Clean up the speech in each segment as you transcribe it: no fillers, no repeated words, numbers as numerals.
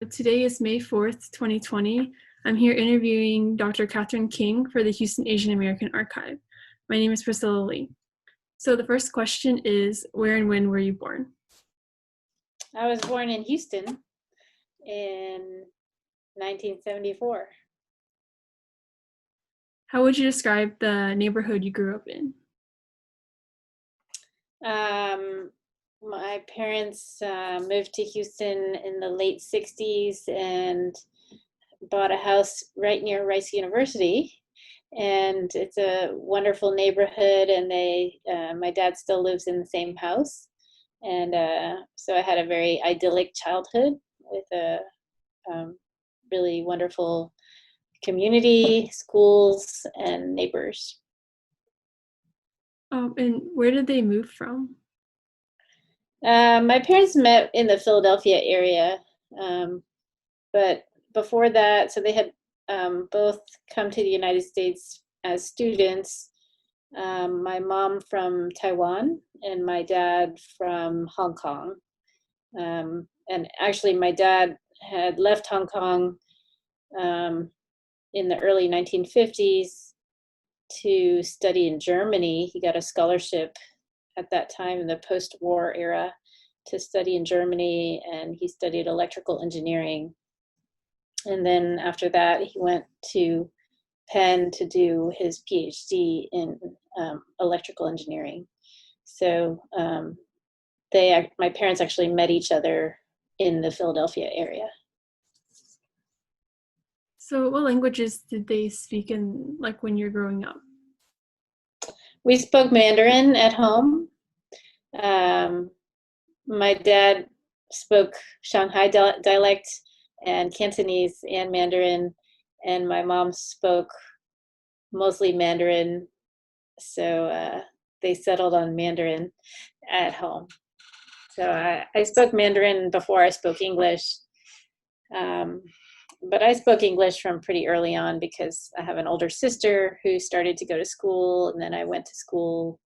Today is May 4th, 2020. I'm here interviewing Dr. Katherine King for the Houston Asian American Archive. My name is Priscilla Lee. So the first question is, where and when were you born? I was born in Houston in 1974. How would you describe the neighborhood you grew up in? My parents moved to Houston in the late 60s and bought a house right near Rice University. And it's a wonderful neighborhood, and my dad still lives in the same house. And so I had a very idyllic childhood with a really wonderful community, schools, and neighbors. And where did they move from? My parents met in the Philadelphia area, but before that, so they had both come to the United States as students. My mom from Taiwan and my dad from Hong Kong. And actually, my dad had left Hong Kong in the early 1950s to study in Germany. He got a scholarship at that time in the post-war era to study in Germany, and he studied electrical engineering. And then after that, he went to Penn to do his PhD in electrical engineering. So my parents actually met each other in the Philadelphia area. So what languages did they speak in, like, when you're growing up? We spoke Mandarin at home. My dad spoke Shanghai dialect and Cantonese and Mandarin, and my mom spoke mostly Mandarin, so they settled on Mandarin at home. So I spoke Mandarin before I spoke English, but I spoke English from pretty early on because I have an older sister who started to go to school, and then I went to school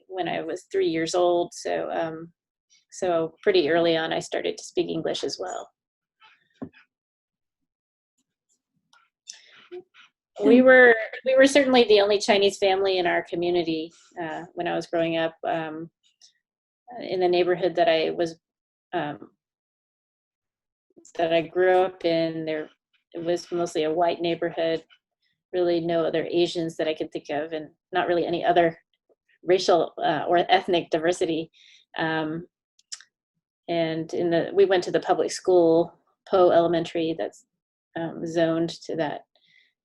when I was 3 years old. So pretty early on, I started to speak English as well. We were certainly the only Chinese family in our community when I was growing up. In the neighborhood that I grew up in, it was mostly a white neighborhood. Really, no other Asians that I could think of, and not really any other racial or ethnic diversity. And we went to the public school, Poe Elementary, that's zoned to that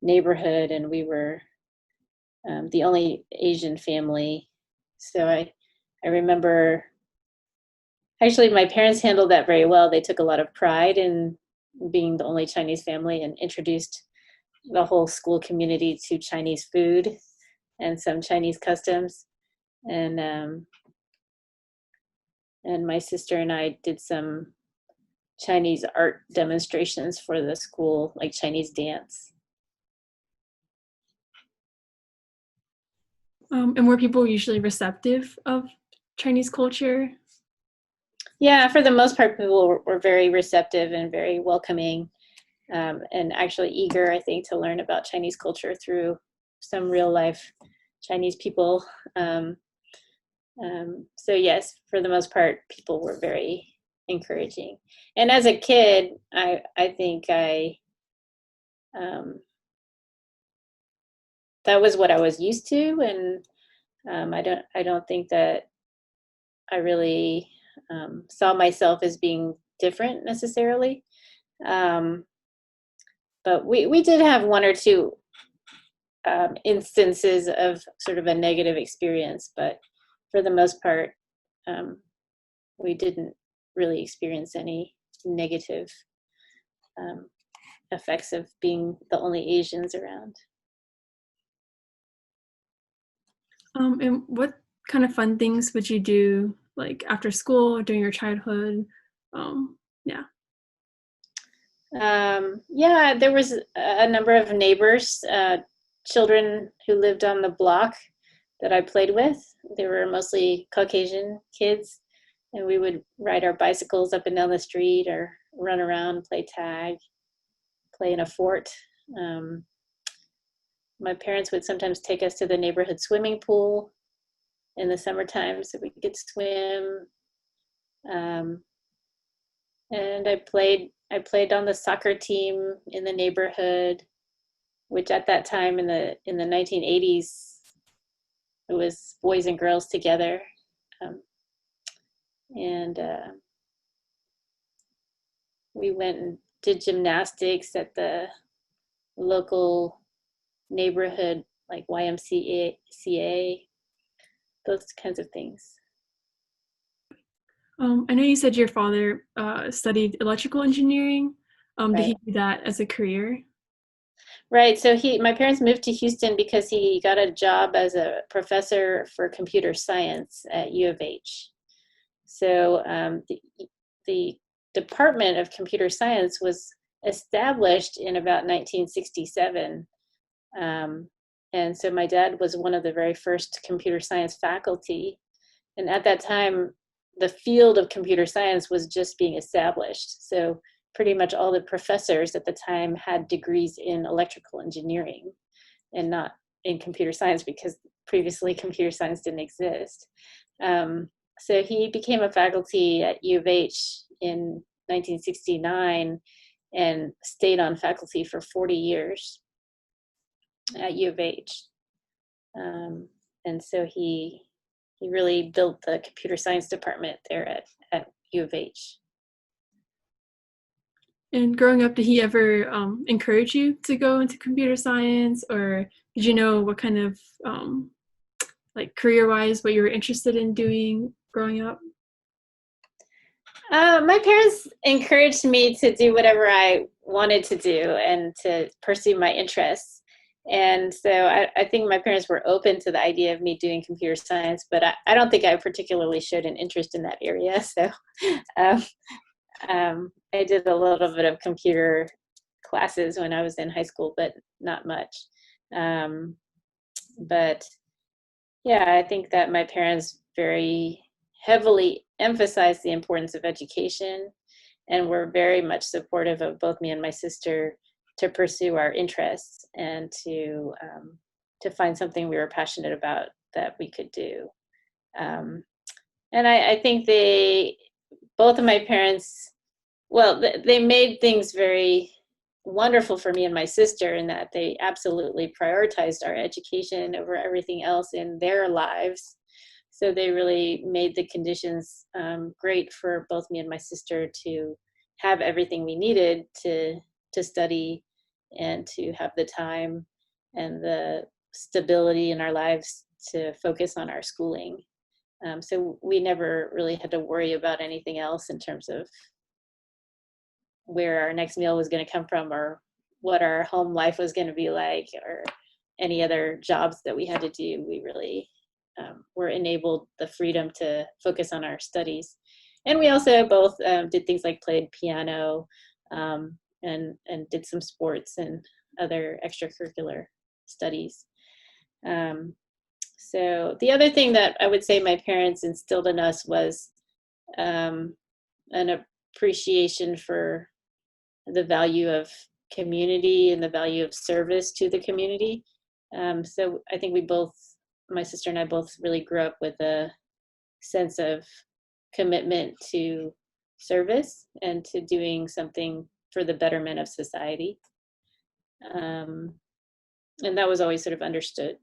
neighborhood, and we were the only Asian family. So I remember, actually, my parents handled that very well. They took a lot of pride in being the only Chinese family and introduced the whole school community to Chinese food and some Chinese customs. And my sister and I did some Chinese art demonstrations for the school, like Chinese dance. And were people usually receptive of Chinese culture? Yeah, for the most part, people were very receptive and very welcoming, and actually eager, I think, to learn about Chinese culture through some real life Chinese people. So yes, for the most part, people were very encouraging. And as a kid, I think that was what I was used to, and I don't think that I really saw myself as being different necessarily. But we did have one or two instances of sort of a negative experience, but for the most part, we didn't really experience any negative effects of being the only Asians around. And what kind of fun things would you do, like after school or during your childhood? Yeah, there was a number of neighbors, children who lived on the block that I played with. They were mostly Caucasian kids, and we would ride our bicycles up and down the street or run around, play tag, play in a fort. My parents would sometimes take us to the neighborhood swimming pool in the summertime so we could swim. And I played on the soccer team in the neighborhood, which at that time in the 1980s, it was boys and girls together. And we went and did gymnastics at the local neighborhood, like YMCA, those kinds of things. I know you said your father studied electrical engineering. Did Right. he do that as a career? Right. So my parents moved to Houston because he got a job as a professor for computer science at U of H. So the Department of Computer Science was established in about 1967. And so my dad was one of the very first computer science faculty. And at that time, the field of computer science was just being established. So pretty much all the professors at the time had degrees in electrical engineering and not in computer science, because previously computer science didn't exist. So he became a faculty at U of H in 1969 and stayed on faculty for 40 years at U of H. And so he really built the computer science department there at U of H. And growing up, did he ever encourage you to go into computer science, or did you know what kind of like career-wise what you were interested in doing growing up? My parents encouraged me to do whatever I wanted to do and to pursue my interests. And so I think my parents were open to the idea of me doing computer science, but I don't think I particularly showed an interest in that area. So I did a little bit of computer classes when I was in high school, but not much. But yeah, I think that my parents very heavily emphasized the importance of education and were very much supportive of both me and my sister to pursue our interests and to find something we were passionate about that we could do. And I think both of my parents, well, they made things very wonderful for me and my sister in that they absolutely prioritized our education over everything else in their lives. So they really made the conditions great for both me and my sister to have everything we needed to study and to have the time and the stability in our lives to focus on our schooling. So we never really had to worry about anything else in terms of where our next meal was going to come from or what our home life was going to be like or any other jobs that we had to do. We really were enabled the freedom to focus on our studies. And we also both did things like played piano and did some sports and other extracurricular studies. So the other thing that I would say my parents instilled in us was an appreciation for the value of community and the value of service to the community. So I think my sister and I both really grew up with a sense of commitment to service and to doing something for the betterment of society. And that was always sort of understood.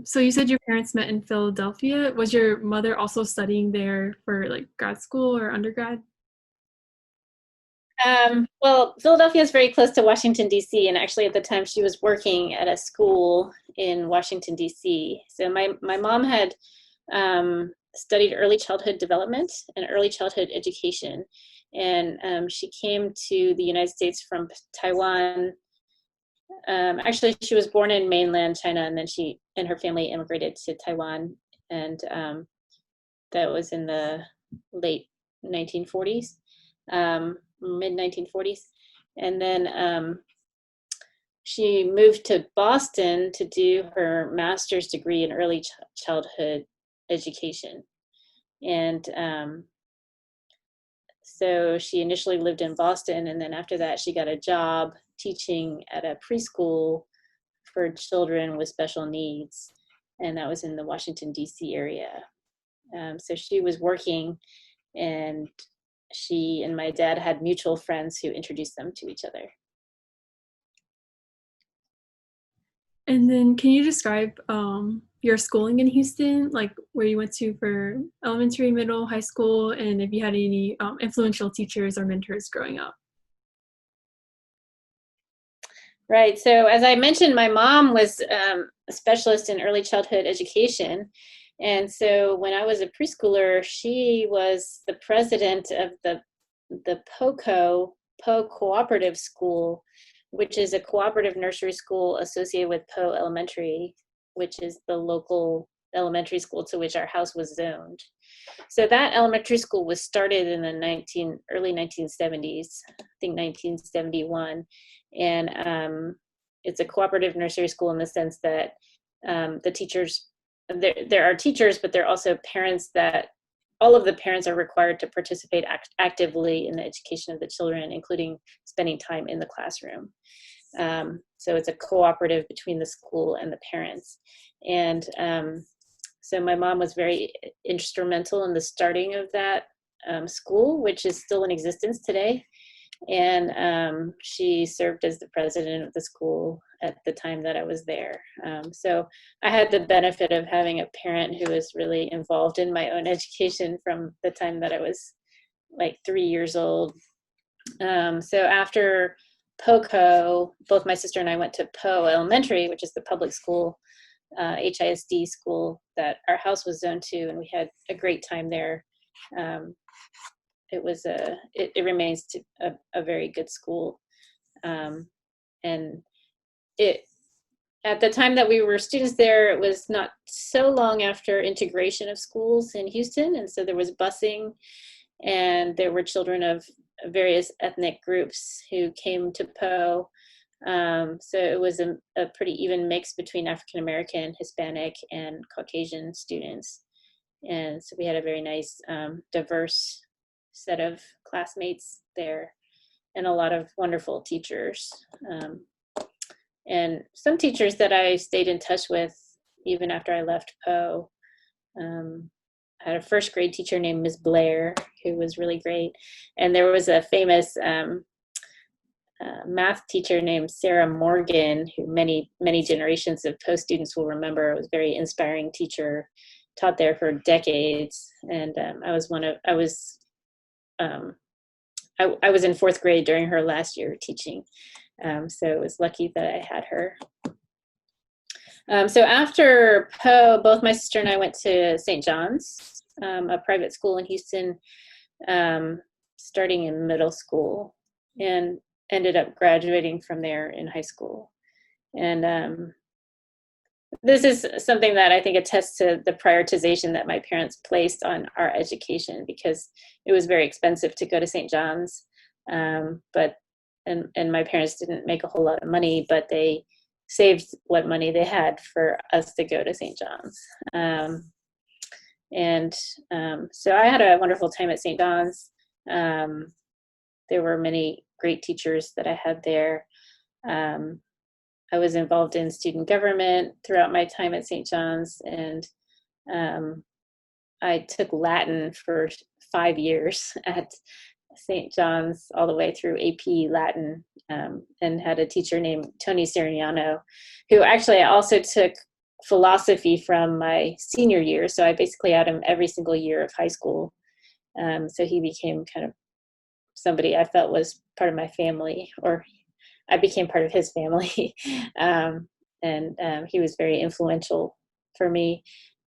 So you said your parents met in Philadelphia. Was your mother also studying there for like grad school or undergrad? Well, Philadelphia is very close to Washington, D.C., and actually at the time she was working at a school in Washington, D.C. So my mom had studied early childhood development and early childhood education, and she came to the United States from Taiwan. Actually, she was born in mainland China, and then she and her family immigrated to Taiwan, and that was in the late 1940s. Mid 1940s, and then she moved to Boston to do her master's degree in early childhood education. And So she initially lived in Boston, and then after that, she got a job teaching at a preschool for children with special needs, and that was in the Washington, D.C. area. So she was working, and she and my dad had mutual friends who introduced them to each other. And then can you describe your schooling in Houston, like where you went to for elementary, middle, high school, and if you had any influential teachers or mentors growing up? Right. So as I mentioned, my mom was a specialist in early childhood education. And so when I was a preschooler, she was the president of the Poe Cooperative School, which is a cooperative nursery school associated with Poe Elementary, which is the local elementary school to which our house was zoned. So that elementary school was started in the early 1970s, I think 1971. And it's a cooperative nursery school in the sense that the teachers, there are teachers, but there are also parents that all of the parents are required to participate actively in the education of the children, including spending time in the classroom. So it's a cooperative between the school and the parents. And so my mom was very instrumental in the starting of that school, which is still in existence today. And she served as the president of the school at the time that I was there. So I had the benefit of having a parent who was really involved in my own education from the time that I was like 3 years old. So after POCO, both my sister and I went to Poe Elementary, which is the public school, HISD school that our house was zoned to, and we had a great time there. It remains a very good school. And at the time that we were students there, it was not so long after integration of schools in Houston. And so there was busing, and there were children of various ethnic groups who came to Poe. So it was a pretty even mix between African American, Hispanic, and Caucasian students. And so we had a very nice, diverse set of classmates there, and a lot of wonderful teachers. And some teachers that I stayed in touch with even after I left Poe. I had a first grade teacher named Ms. Blair, who was really great. And there was a famous math teacher named Sarah Morgan, who many generations of Poe students will remember. It was a very inspiring teacher, taught there for decades. And I was in fourth grade during her last year teaching. So it was lucky that I had her. So after Poe, both my sister and I went to St. John's, a private school in Houston, starting in middle school, and ended up graduating from there in high school. And this is something that I think attests to the prioritization that my parents placed on our education, because it was very expensive to go to St. John's. And my parents didn't make a whole lot of money, but they saved what money they had for us to go to St. John's. So I had a wonderful time at St. John's. There were many great teachers that I had there. I was involved in student government throughout my time at St. John's, and I took Latin for 5 years at St. John's, all the way through AP Latin, and had a teacher named Tony Serignano, who actually I also took philosophy from my senior year. So I basically had him every single year of high school. So he became kind of somebody I felt was part of my family, or I became part of his family. And he was very influential for me,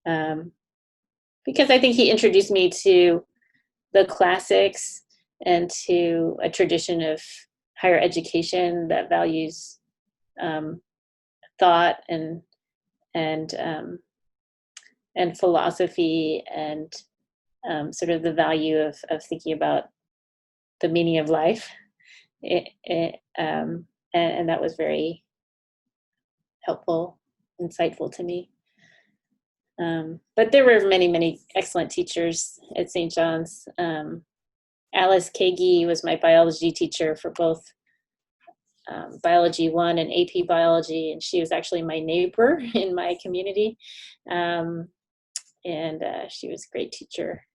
because I think he introduced me to the classics and to a tradition of higher education that values thought and philosophy, and sort of the value of thinking about the meaning of life. And that was very helpful, insightful to me. But there were many excellent teachers at St. John's. Alice Kagi was my biology teacher for both Biology 1 and AP Biology, and she was actually my neighbor in my community. And she was a great teacher.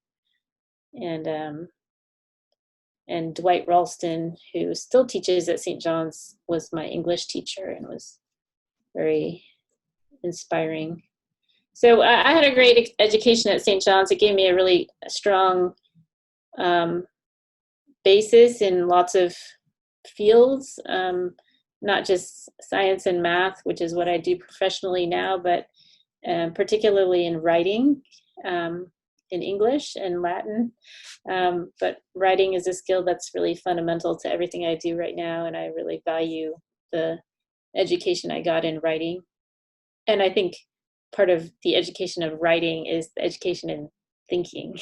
And Dwight Ralston, who still teaches at St. John's, was my English teacher and was very inspiring. So I had a great education at St. John's. It gave me a really strong basis in lots of fields, not just science and math, which is what I do professionally now, but particularly in writing, in English and Latin. But writing is a skill that's really fundamental to everything I do right now, and I really value the education I got in writing. And I think part of the education of writing is the education in thinking,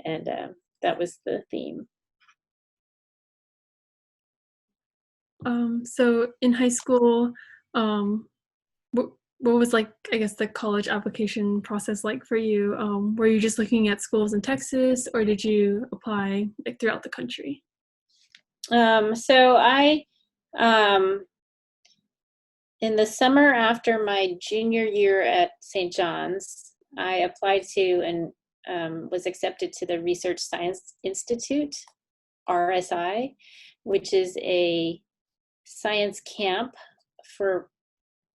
and that was the theme. So in high school, what was like, I guess, the college application process like for you? Were you just looking at schools in Texas, or did you apply like throughout the country? So I, in the summer after my junior year at St. John's, I applied to and was accepted to the Research Science Institute, RSI, which is a science camp for,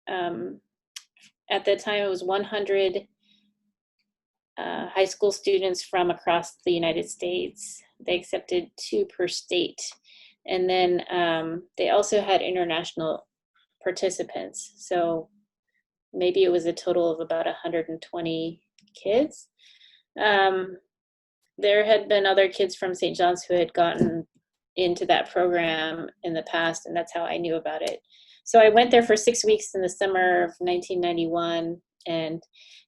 at the time it was 100 high school students from across the United States. They accepted 2 per state. And then they also had international participants. So maybe it was a total of about 120 kids. There had been other kids from St. John's who had gotten into that program in the past, and that's how I knew about it. So I went there for 6 weeks in the summer of 1991, and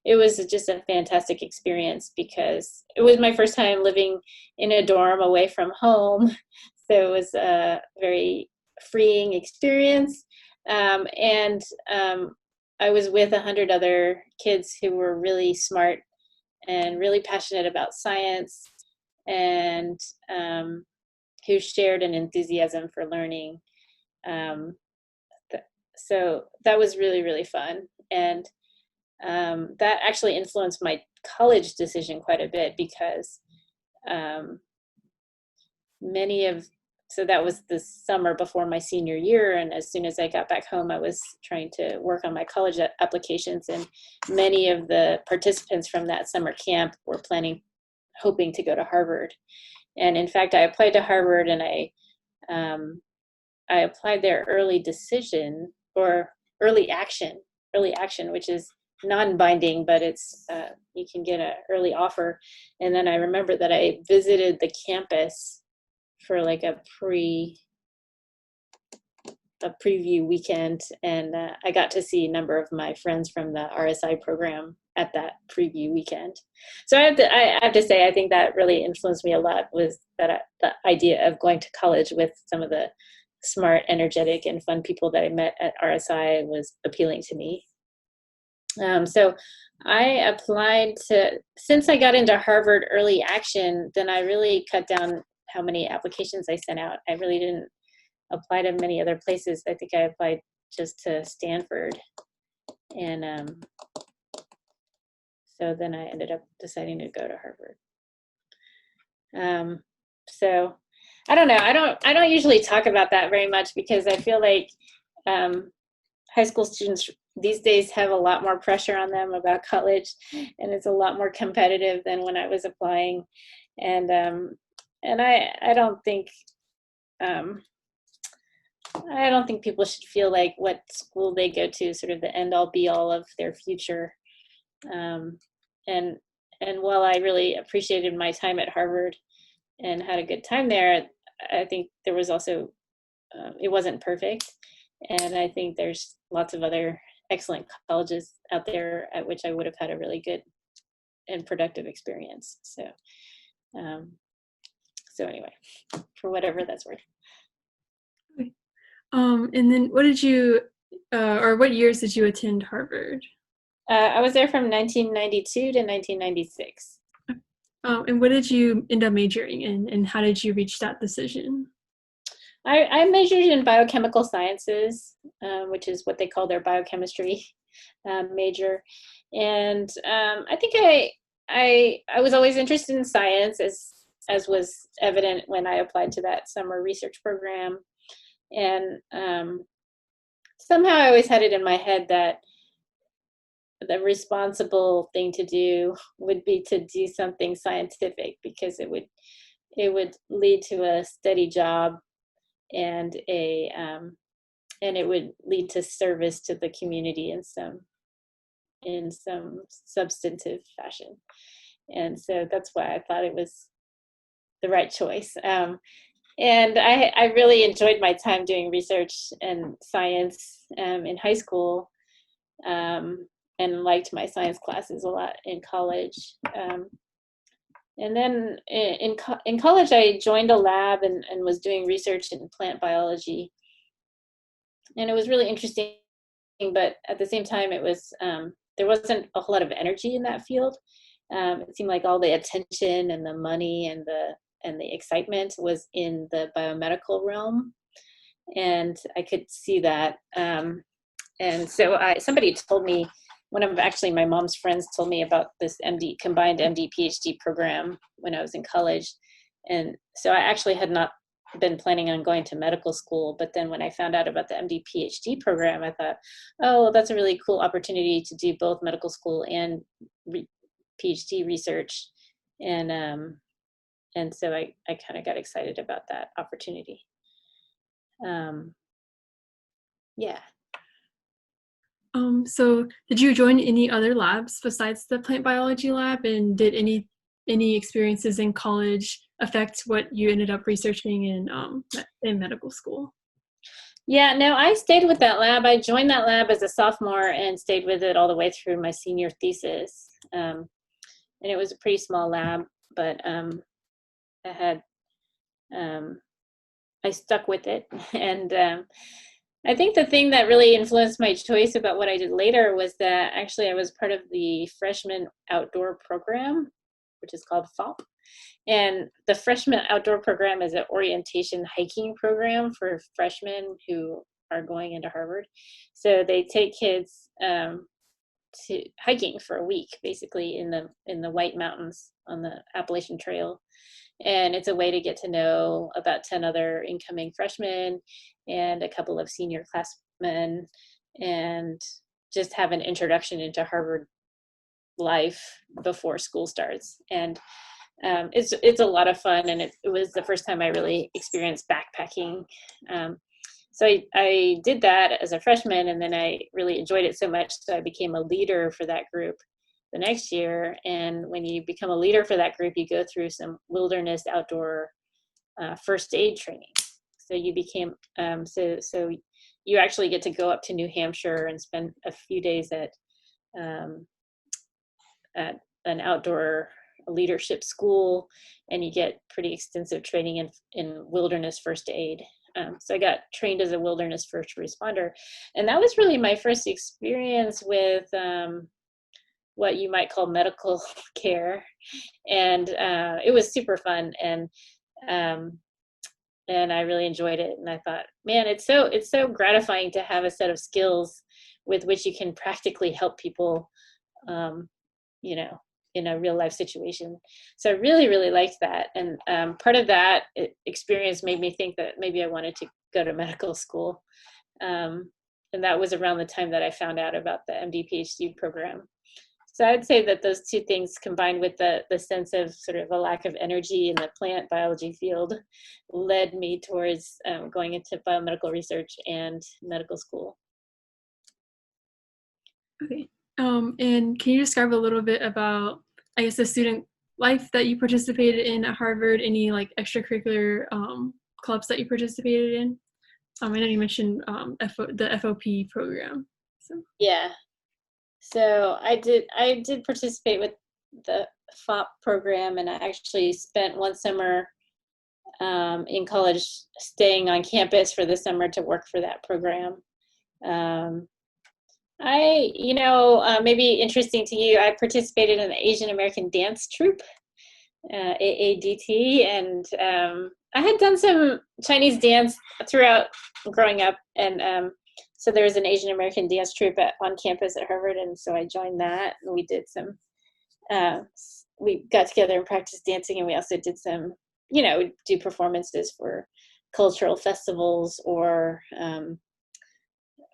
it was just a fantastic experience because it was my first time living in a dorm away from home. So it was a very freeing experience. And I was with 100 other kids who were really smart and really passionate about science, and who shared an enthusiasm for learning. So that was really, really fun. And that actually influenced my college decision quite a bit because so that was the summer before my senior year. And as soon as I got back home, I was trying to work on my college applications. And many of the participants from that summer camp were hoping to go to Harvard. And in fact, I applied to Harvard, and I applied their early decision or early action, which is non-binding, but it's you can get an early offer. And then I remember that I visited the campus for like a preview weekend, and I got to see a number of my friends from the RSI program at that preview weekend. So I have to say, I think that really influenced me a lot, was that the idea of going to college with some of the smart, energetic, and fun people that I met at RSI was appealing to me. So I applied since I got into Harvard Early Action, then I really cut down how many applications I sent out. I really didn't apply to many other places. I think I applied just to Stanford. And so then I ended up deciding to go to Harvard. So I don't know. I don't usually talk about that very much because I feel like high school students these days have a lot more pressure on them about college, and it's a lot more competitive than when I was applying. And I don't think people should feel like what school they go to is sort of the end all be all of their future. And while I really appreciated my time at Harvard and had a good time there, I think there was also, it wasn't perfect. And I think there's lots of other excellent colleges out there at which I would have had a really good and productive experience. So anyway, for whatever that's worth. Okay. And then what did you, or what years did you attend Harvard? I was there from 1992 to 1996. And what did you end up majoring in, and how did you reach that decision? I majored in biochemical sciences, which is what they call their biochemistry major. And I think I was always interested in science, as was evident when I applied to that summer research program. And somehow I always had it in my head that the responsible thing to do would be to do something scientific, because it would lead to a steady job and and it would lead to service to the community in some substantive fashion. And so that's why I thought it was the right choice. And I really enjoyed my time doing research and science in high school, and liked my science classes a lot in college. And then in college, I joined a lab and was doing research in plant biology. And it was really interesting, but at the same time, it was there wasn't a whole lot of energy in that field. It seemed like all the attention and the money and the excitement was in the biomedical realm, and I could see that. And so somebody told me, one of actually my mom's friends told me about this combined MD PhD program when I was in college. And so I actually had not been planning on going to medical school, but then when I found out about the MD PhD program, I thought, oh, that's a really cool opportunity to do both medical school and PhD research. And so I kind of got excited about that opportunity. Yeah. So did you join any other labs besides the plant biology lab, and did any experiences in college affect what you ended up researching in medical school? Yeah, no, I stayed with that lab. I joined that lab as a sophomore and stayed with it all the way through my senior thesis. And it was a pretty small lab, but I stuck with it. And I think the thing that really influenced my choice about what I did later was that actually I was part of the freshman outdoor program, which is called FOP. And the freshman outdoor program is an orientation hiking program for freshmen who are going into Harvard. So they take kids to hiking for a week, basically in the White Mountains on the Appalachian Trail. And it's a way to get to know about 10 other incoming freshmen and a couple of senior classmen, and just have an introduction into Harvard life before school starts. And it's a lot of fun, and it was the first time I really experienced backpacking. So I did that as a freshman, and then I really enjoyed it so much, so I became a leader for that group the next year. And when you become a leader for that group, you go through some wilderness outdoor first aid training. So you became so you actually get to go up to New Hampshire and spend a few days at an outdoor leadership school, and you get pretty extensive training in wilderness first aid. So I got trained as a wilderness first responder, and that was really my first experience with what you might call medical care, and it was super fun, and I really enjoyed it. And I thought, man, it's so gratifying to have a set of skills with which you can practically help people, in a real life situation. So I really, really liked that. And part of that experience made me think that maybe I wanted to go to medical school. And that was around the time that I found out about the MD PhD program. So I'd say that those two things, combined with the sense of sort of a lack of energy in the plant biology field, led me towards going into biomedical research and medical school. Okay. And can you describe a little bit about, I guess, the student life that you participated in at Harvard? Any like extracurricular clubs that you participated in? I know you mentioned the FOP program. So. Yeah. So I did participate with the FOP program, and I actually spent one summer in college staying on campus for the summer to work for that program. Maybe interesting to you, I participated in the Asian American dance troupe AADT, and I had done some Chinese dance throughout growing up, and so there was an Asian American dance troupe on campus at Harvard, and so I joined that, and we did some, we got together and practiced dancing, and we also did some, do performances for cultural festivals or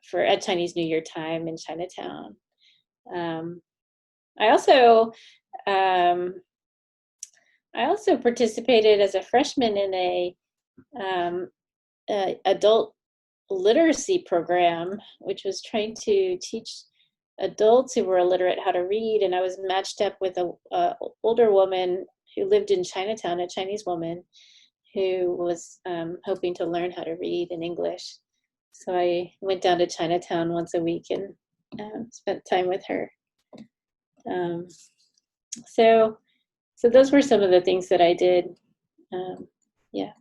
for at Chinese New Year time in Chinatown. I also participated as a freshman in a adult literacy program, which was trying to teach adults who were illiterate how to read. And I was matched up with a older woman who lived in Chinatown, a Chinese woman who was hoping to learn how to read in English. So I went down to Chinatown once a week and spent time with her. So those were some of the things that I did. Yeah.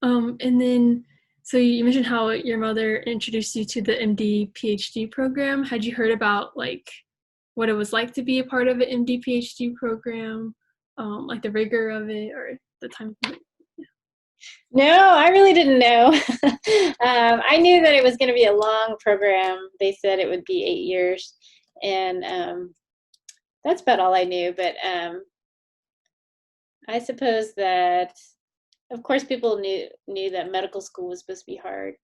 And then, so you mentioned how your mother introduced you to the MD PhD program. Had you heard about like what it was like to be a part of an MD PhD program, like the rigor of it or the time? No, I really didn't know. I knew that it was going to be a long program. They said it would be 8 years, and that's about all I knew. But I suppose that, of course, people knew that medical school was supposed to be hard.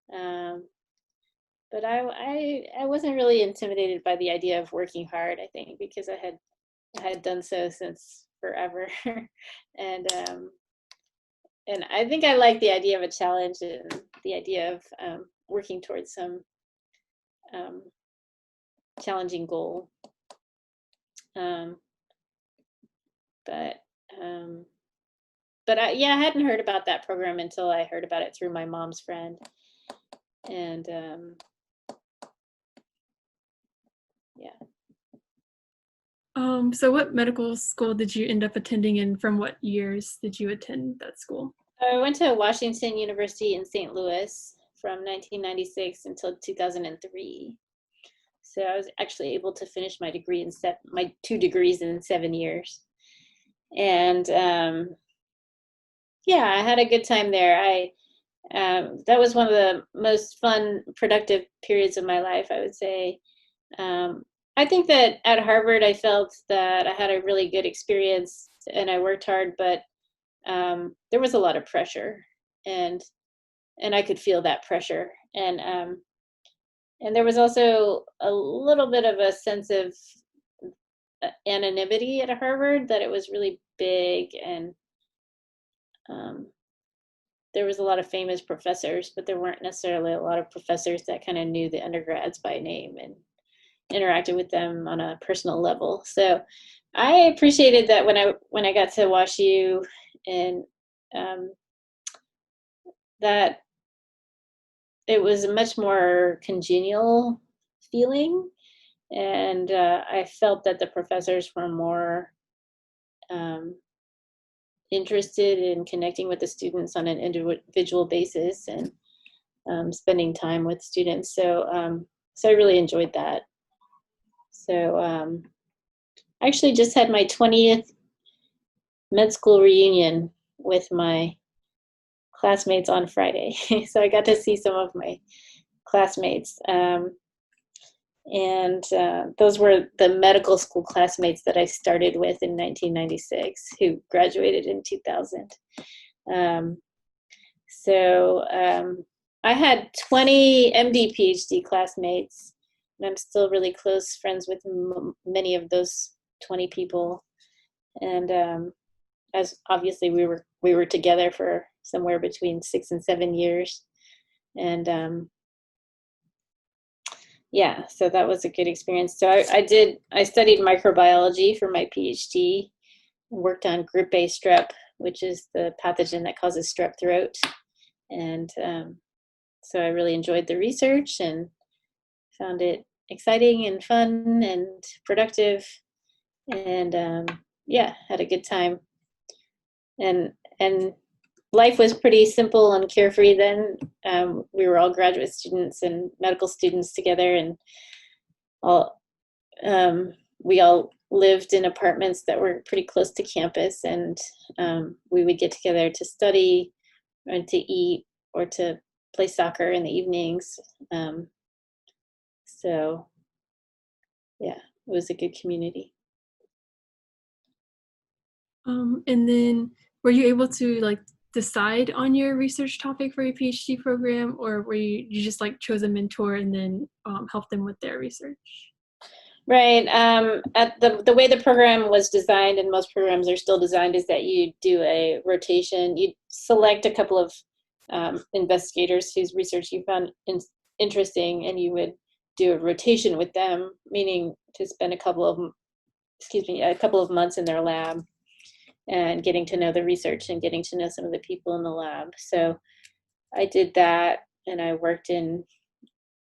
But I wasn't really intimidated by the idea of working hard, I think, because I had done so since forever. And I think I like the idea of a challenge and the idea of working towards some challenging goal. But I hadn't heard about that program until I heard about it through my mom's friend. And so what medical school did you end up attending, and from what years did you attend that school? I went to Washington University in St. Louis from 1996 until 2003. So I was actually able to finish my degree my 2 degrees in 7 years. And I had a good time there. That was one of the most fun, productive periods of my life, I would say. I think that at Harvard, I felt that I had a really good experience and I worked hard, but there was a lot of pressure, and I could feel that pressure. And there was also a little bit of a sense of anonymity at Harvard, that it was really big, and there was a lot of famous professors, but there weren't necessarily a lot of professors that kind of knew the undergrads by name and interacted with them on a personal level. So I appreciated that when I got to WashU, and that it was a much more congenial feeling, and I felt that the professors were more interested in connecting with the students on an individual basis and spending time with students. So I really enjoyed that. So I actually just had my 20th med school reunion with my classmates on Friday. So I got to see some of my classmates. And those were the medical school classmates that I started with in 1996, who graduated in 2000. I had 20 MD PhD classmates, and I'm still really close friends with many of those 20 people. And as obviously we were together for somewhere between 6 and 7 years. And so that was a good experience. So I studied microbiology for my PhD, worked on group A strep, which is the pathogen that causes strep throat. And so I really enjoyed the research and found it exciting and fun and productive, and had a good time. And life was pretty simple and carefree then. We were all graduate students and medical students together, and we all lived in apartments that were pretty close to campus, and we would get together to study or to eat or to play soccer in the evenings. So yeah, it was a good community. And then were you able to like decide on your research topic for your PhD program, or were you just like chose a mentor and then helped them with their research? Right. At the way the program was designed, and most programs are still designed, is that you do a rotation. You select a couple of investigators whose research you found interesting, and you would do a rotation with them, meaning to spend a couple of months in their lab and getting to know the research and getting to know some of the people in the lab. So I did that, and I worked in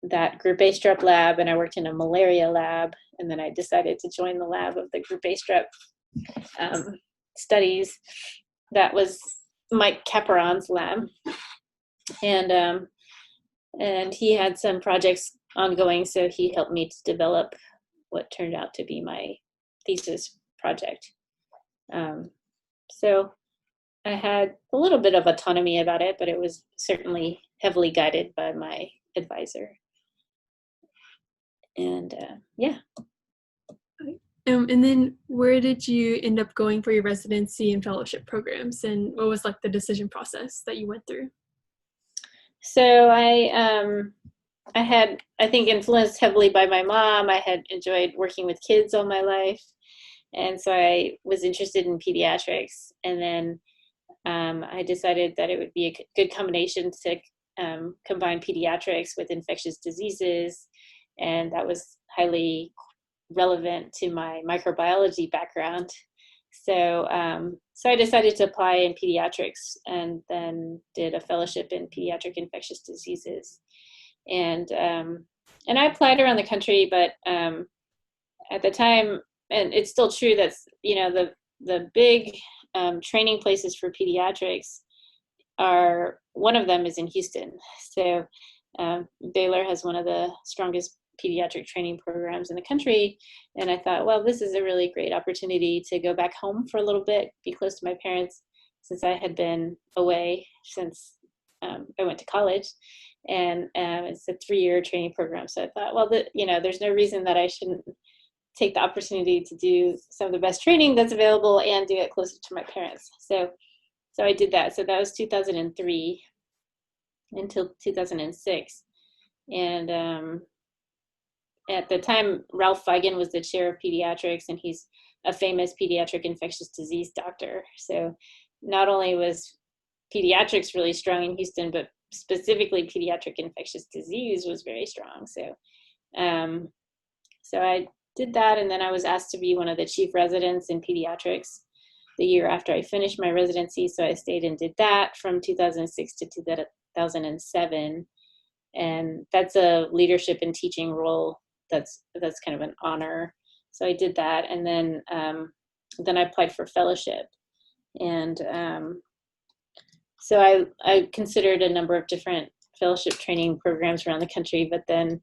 that group A strep lab, and I worked in a malaria lab, and then I decided to join the lab of the group A strep studies. That was Mike Caperon's lab, and he had some projects ongoing, so he helped me to develop what turned out to be my thesis project. So I had a little bit of autonomy about it, but it was certainly heavily guided by my advisor. And yeah. And then where did you end up going for your residency and fellowship programs, and what was like the decision process that you went through? So I had, I think, influenced heavily by my mom. I had enjoyed working with kids all my life, and so I was interested in pediatrics. And then I decided that it would be a good combination to combine pediatrics with infectious diseases, and that was highly relevant to my microbiology background. So so I decided to apply in pediatrics, and then did a fellowship in pediatric infectious diseases. And I applied around the country, but at the time, and it's still true, that's, the big training places for pediatrics are, one of them is in Houston. So Baylor has one of the strongest pediatric training programs in the country. And I thought, well, this is a really great opportunity to go back home for a little bit, be close to my parents, since I had been away since I went to college. And it's a 3-year training program. So I thought, well, there's no reason that I shouldn't take the opportunity to do some of the best training that's available and do it closer to my parents. So I did that. So that was 2003 until 2006. And at the time, Ralph Feigen was the chair of pediatrics, and he's a famous pediatric infectious disease doctor. So not only was pediatrics really strong in Houston, but specifically pediatric infectious disease was very strong. So so I did that, and then I was asked to be one of the chief residents in pediatrics the year after I finished my residency. So I stayed and did that from 2006 to 2007. And that's a leadership and teaching role. That's kind of an honor. So I did that, and then I applied for fellowship. And so I considered a number of different fellowship training programs around the country, but then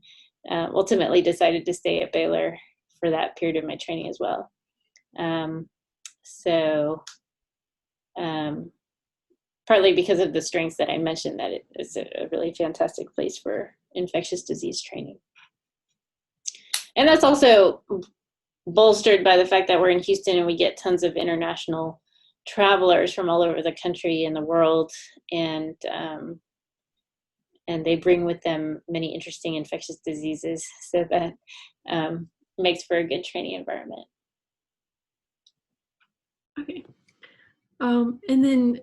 ultimately decided to stay at Baylor for that period of my training as well. Partly because of the strengths that I mentioned, that it's a really fantastic place for infectious disease training. And that's also bolstered by the fact that we're in Houston and we get tons of international travelers from all over the country and the world, and they bring with them many interesting infectious diseases, so that makes for a good training environment. Okay. And then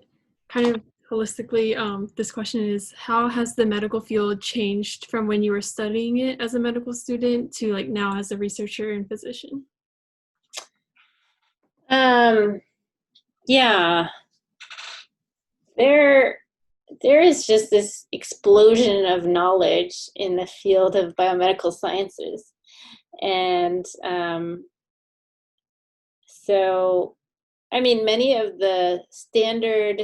kind of holistically, this question is, how has the medical field changed from when you were studying it as a medical student to like now as a researcher and physician? Yeah, there is just this explosion of knowledge in the field of biomedical sciences. And so, I mean, many of the standard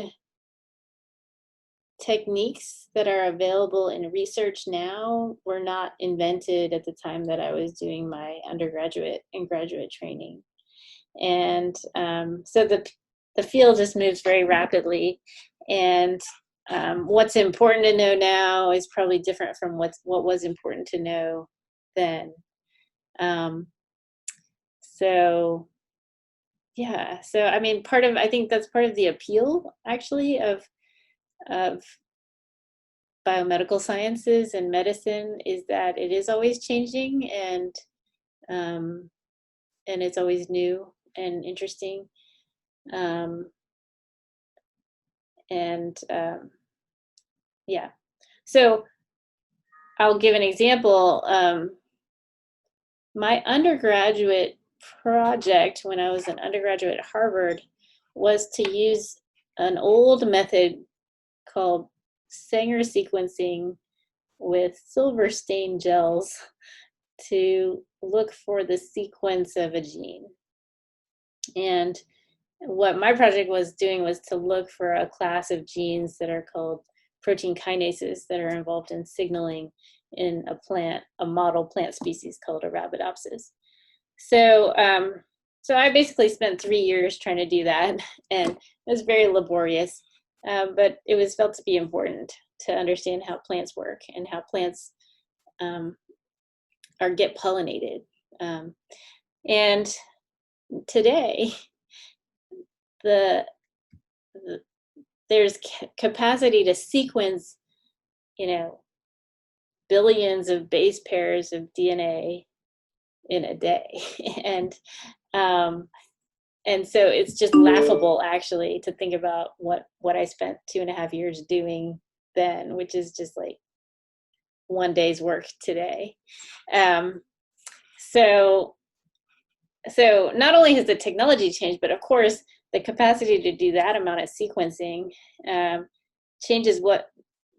techniques that are available in research now were not invented at the time that I was doing my undergraduate and graduate training. And so the field just moves very rapidly. And what's important to know now is probably different from what was important to know then. So yeah, so I mean, I think that's part of the appeal, actually, of biomedical sciences and medicine, is that it is always changing, and it's always new and interesting. Yeah, so I'll give an example. My undergraduate project when I was an undergraduate at Harvard was to use an old method called Sanger sequencing with silver stain gels to look for the sequence of a gene. And what my project was doing was to look for a class of genes that are called protein kinases that are involved in signaling in a model plant species called Arabidopsis. So, so I basically spent 3 years trying to do that, and it was very laborious, but it was felt to be important to understand how plants work and how plants get pollinated. And today, there's capacity to sequence, billions of base pairs of DNA in a day, and so it's just laughable, actually, to think about what I spent 2.5 years doing then, which is just like one day's work today. So not only has the technology changed, but of course the capacity to do that amount of sequencing changes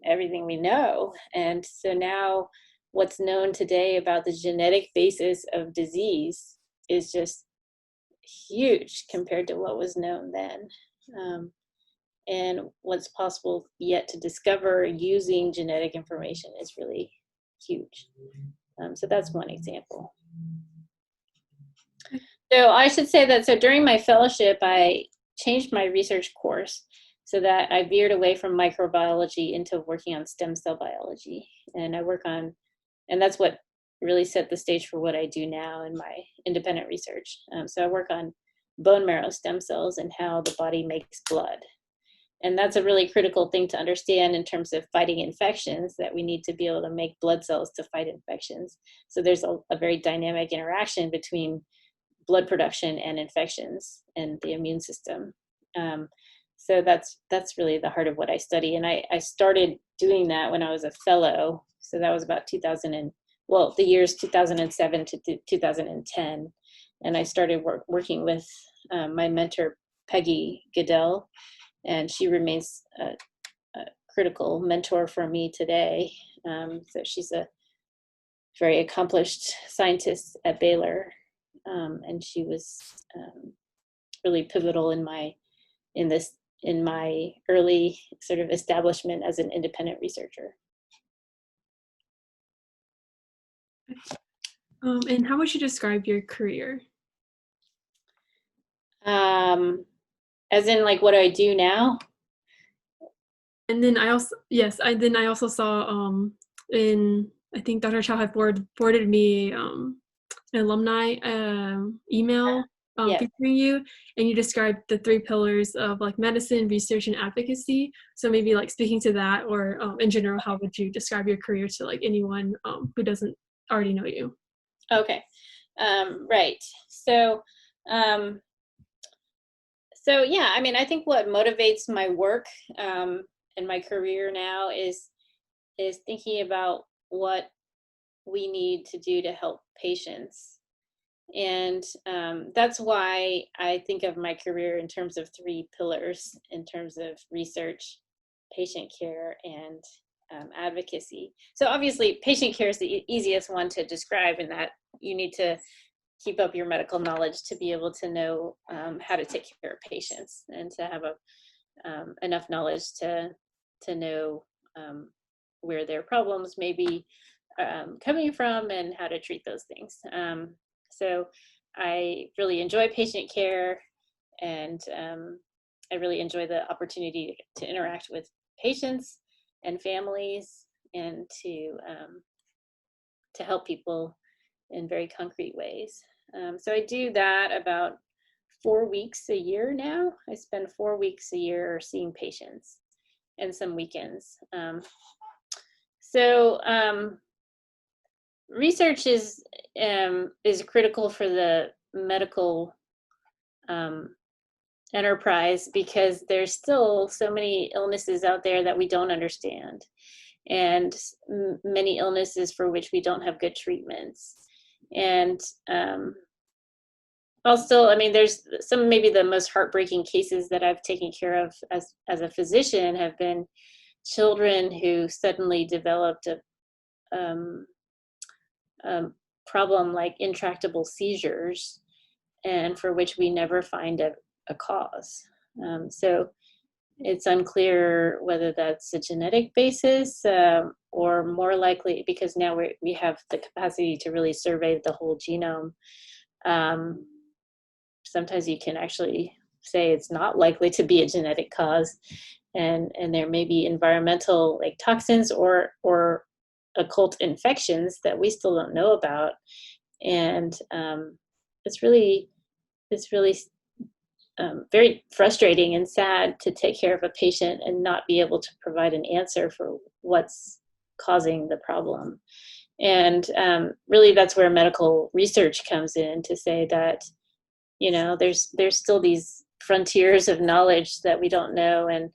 everything we know. And so now what's known today about the genetic basis of disease is just huge compared to what was known then. And what's possible yet to discover using genetic information is really huge. So that's one example. So I should say that, so during my fellowship, I changed my research course so that I veered away from microbiology into working on stem cell biology. And and that's what really set the stage for what I do now in my independent research. So I work on bone marrow stem cells and how the body makes blood. And that's a really critical thing to understand in terms of fighting infections, that we need to be able to make blood cells to fight infections. So there's a very dynamic interaction between blood production and infections and the immune system. So that's really the heart of what I study. And I started doing that when I was a fellow. So that was about the years 2007 to 2010. And I started working with my mentor, Peggy Goodell, and she remains a critical mentor for me today. So she's a very accomplished scientist at Baylor, and she was really pivotal in my early sort of establishment as an independent researcher. And how would you describe your career? As in, like, what do I do now? And then I also saw I think Dr. Chow had forwarded me an alumni email featuring you, and you described the 3 pillars of like medicine, research, and advocacy. So maybe like speaking to that, or in general, how would you describe your career to like anyone who doesn't already know you? Okay, right. So yeah, I mean, I think what motivates my work and my career now is thinking about what we need to do to help patients. And that's why I think of my career in terms of 3 pillars, in terms of research, patient care, and advocacy. So obviously, patient care is the easiest one to describe, in that you need to keep up your medical knowledge to be able to know how to take care of patients, and to have enough knowledge to know where their problems may be coming from and how to treat those things. So I really enjoy patient care, and I really enjoy the opportunity to interact with patients and families, and to help people in very concrete ways. So I do that about 4 weeks a year now. I spend 4 weeks a year seeing patients, and some weekends. Research is critical for the medical enterprise, because there's still so many illnesses out there that we don't understand, and many illnesses for which we don't have good treatments. And also, I mean, there's some, maybe the most heartbreaking cases that I've taken care of as a physician have been children who suddenly developed a problem like intractable seizures, and for which we never find a cause. So it's unclear whether that's a genetic basis, or more likely, because now we have the capacity to really survey the whole genome. Sometimes you can actually say it's not likely to be a genetic cause, and there may be environmental, like toxins or occult infections that we still don't know about. And it's really very frustrating and sad to take care of a patient and not be able to provide an answer for what's causing the problem. And really, that's where medical research comes in, to say that, you know, there's still these frontiers of knowledge that we don't know. And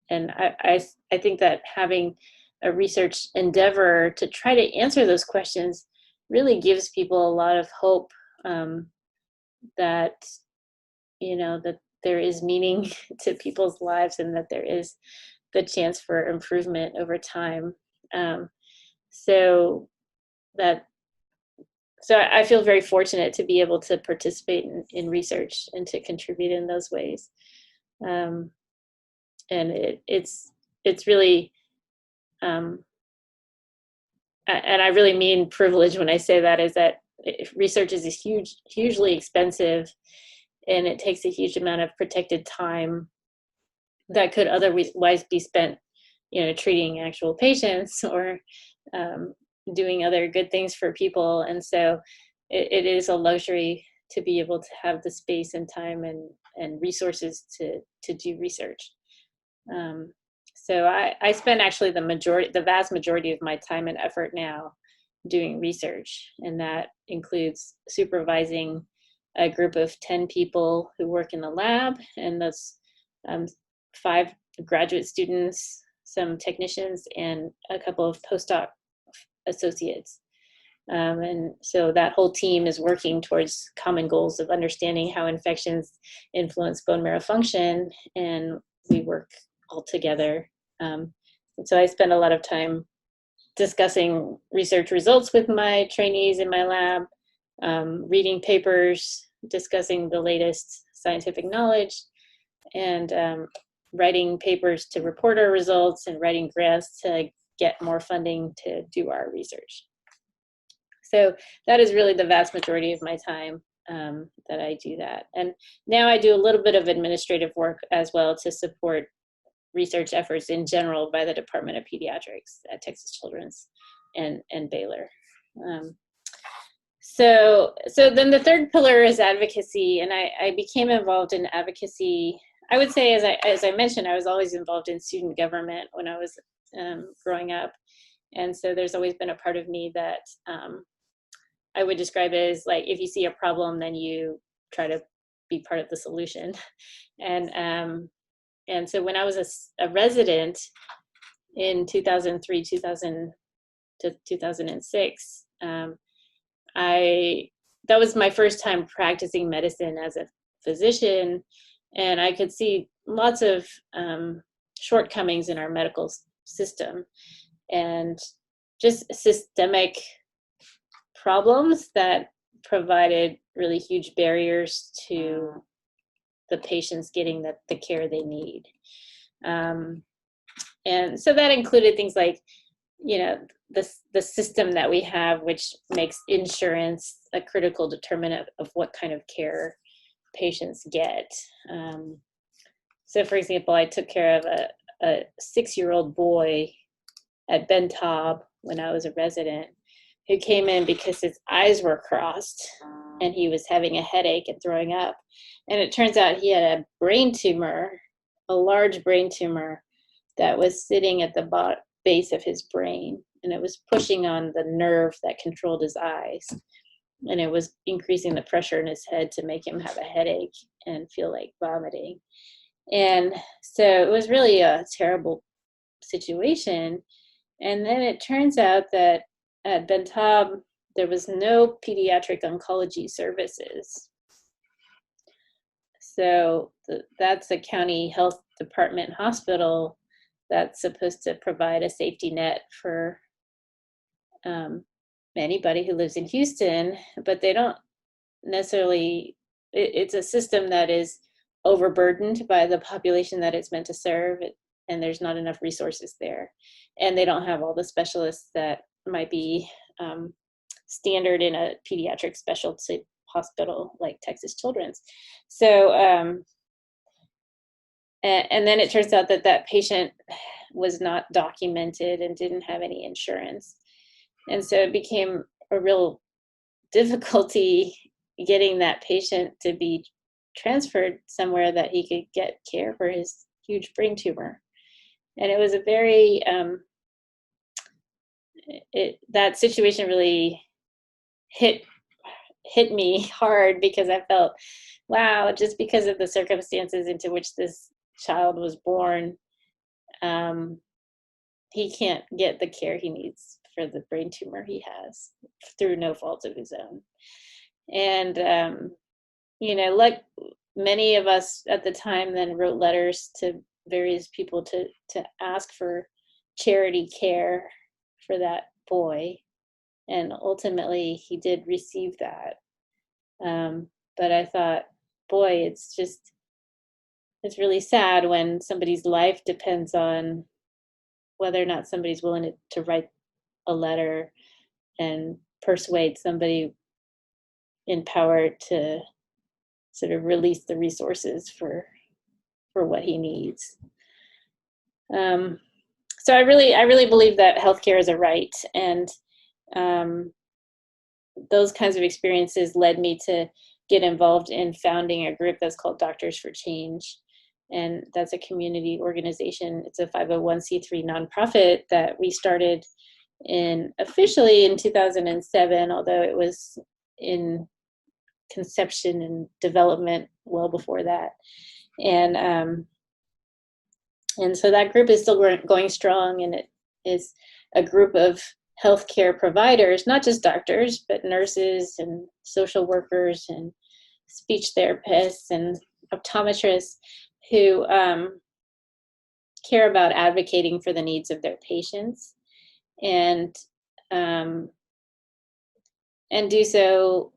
I think that having a research endeavor to try to answer those questions really gives people a lot of hope, that, you know, that there is meaning to people's lives, and that there is the chance for improvement over time. So I feel very fortunate to be able to participate in research and to contribute in those ways. And it's really, and I really mean privilege when I say that, is that research is hugely expensive, and it takes a huge amount of protected time that could otherwise be spent, you know, treating actual patients, or doing other good things for people. And so it is a luxury to be able to have the space and time and resources to do research. So I spend actually the vast majority of my time and effort now doing research, and that includes supervising a group of 10 people who work in the lab, and that's 5 graduate students, some technicians, and a couple of postdoc associates. And so that whole team is working towards common goals of understanding how infections influence bone marrow function, and we work all together. And so I spend a lot of time discussing research results with my trainees in my lab, reading papers, discussing the latest scientific knowledge, and writing papers to report our results, and writing grants to get more funding to do our research. So that is really the vast majority of my time that I do that. And now I do a little bit of administrative work as well to support research efforts in general by the Department of Pediatrics at Texas Children's and Baylor. So then the third pillar is advocacy, and I became involved in advocacy. I would say, as I mentioned, I was always involved in student government when I was growing up, and so there's always been a part of me that I would describe as, like, if you see a problem, then you try to be part of the solution. And so when I was a resident in 2003 to 2006, that was my first time practicing medicine as a physician, and I could see lots of shortcomings in our medical system, and just systemic problems that provided really huge barriers to the patients getting the care they need. And so that included things like, you know, the system that we have, which makes insurance a critical determinant of what kind of care patients get. So for example, I took care of a 6-year-old boy at Ben Taub when I was a resident, who came in because his eyes were crossed and he was having a headache and throwing up. And it turns out he had a brain tumor, a large brain tumor that was sitting at the base of his brain, and it was pushing on the nerve that controlled his eyes. And it was increasing the pressure in his head to make him have a headache and feel like vomiting. And so it was really a terrible situation. And then it turns out that at Ben Taub, there was no pediatric oncology services. So that's a county health department hospital that's supposed to provide a safety net for anybody who lives in Houston, but they don't necessarily, it's a system that is overburdened by the population that it's meant to serve, and there's not enough resources there. And they don't have all the specialists that might be standard in a pediatric specialty hospital like Texas Children's. So, and then it turns out that patient was not documented and didn't have any insurance. And so it became a real difficulty getting that patient to be transferred somewhere that he could get care for his huge brain tumor. And it was a very, that situation really hit me hard, because I felt, wow, just because of the circumstances into which this child was born, he can't get the care he needs for the brain tumor he has through no fault of his own. And, you know, like many of us at the time then wrote letters to various people to ask for charity care for that boy. And ultimately he did receive that. But I thought, boy, it's really sad when somebody's life depends on whether or not somebody's willing to write a letter and persuade somebody in power to sort of release the resources for what he needs. So I really believe that healthcare is a right, and those kinds of experiences led me to get involved in founding a group that's called Doctors for Change. And that's a organization. It's a 501c3 nonprofit that we started officially in 2007, although it was in conception and development well before that. And so that group is still going strong, and it is a group of healthcare providers, not just doctors, but nurses and social workers and speech therapists and optometrists who care about advocating for the needs of their patients, and do so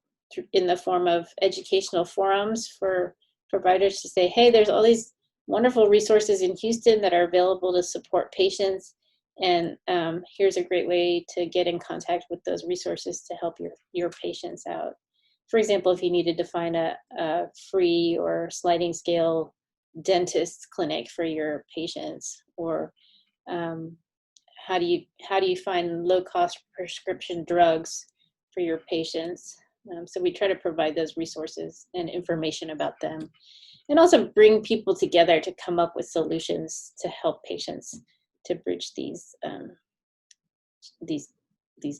in the form of educational forums for providers to say, hey, there's all these wonderful resources in Houston that are available to support patients, and here's a great way to get in contact with those resources to help your patients out. For example, if you needed to find a free or sliding scale dentist clinic for your patients, or how do you find low-cost prescription drugs for your patients. So we try to provide those resources and information about them, and also bring people together to come up with solutions to help patients to bridge these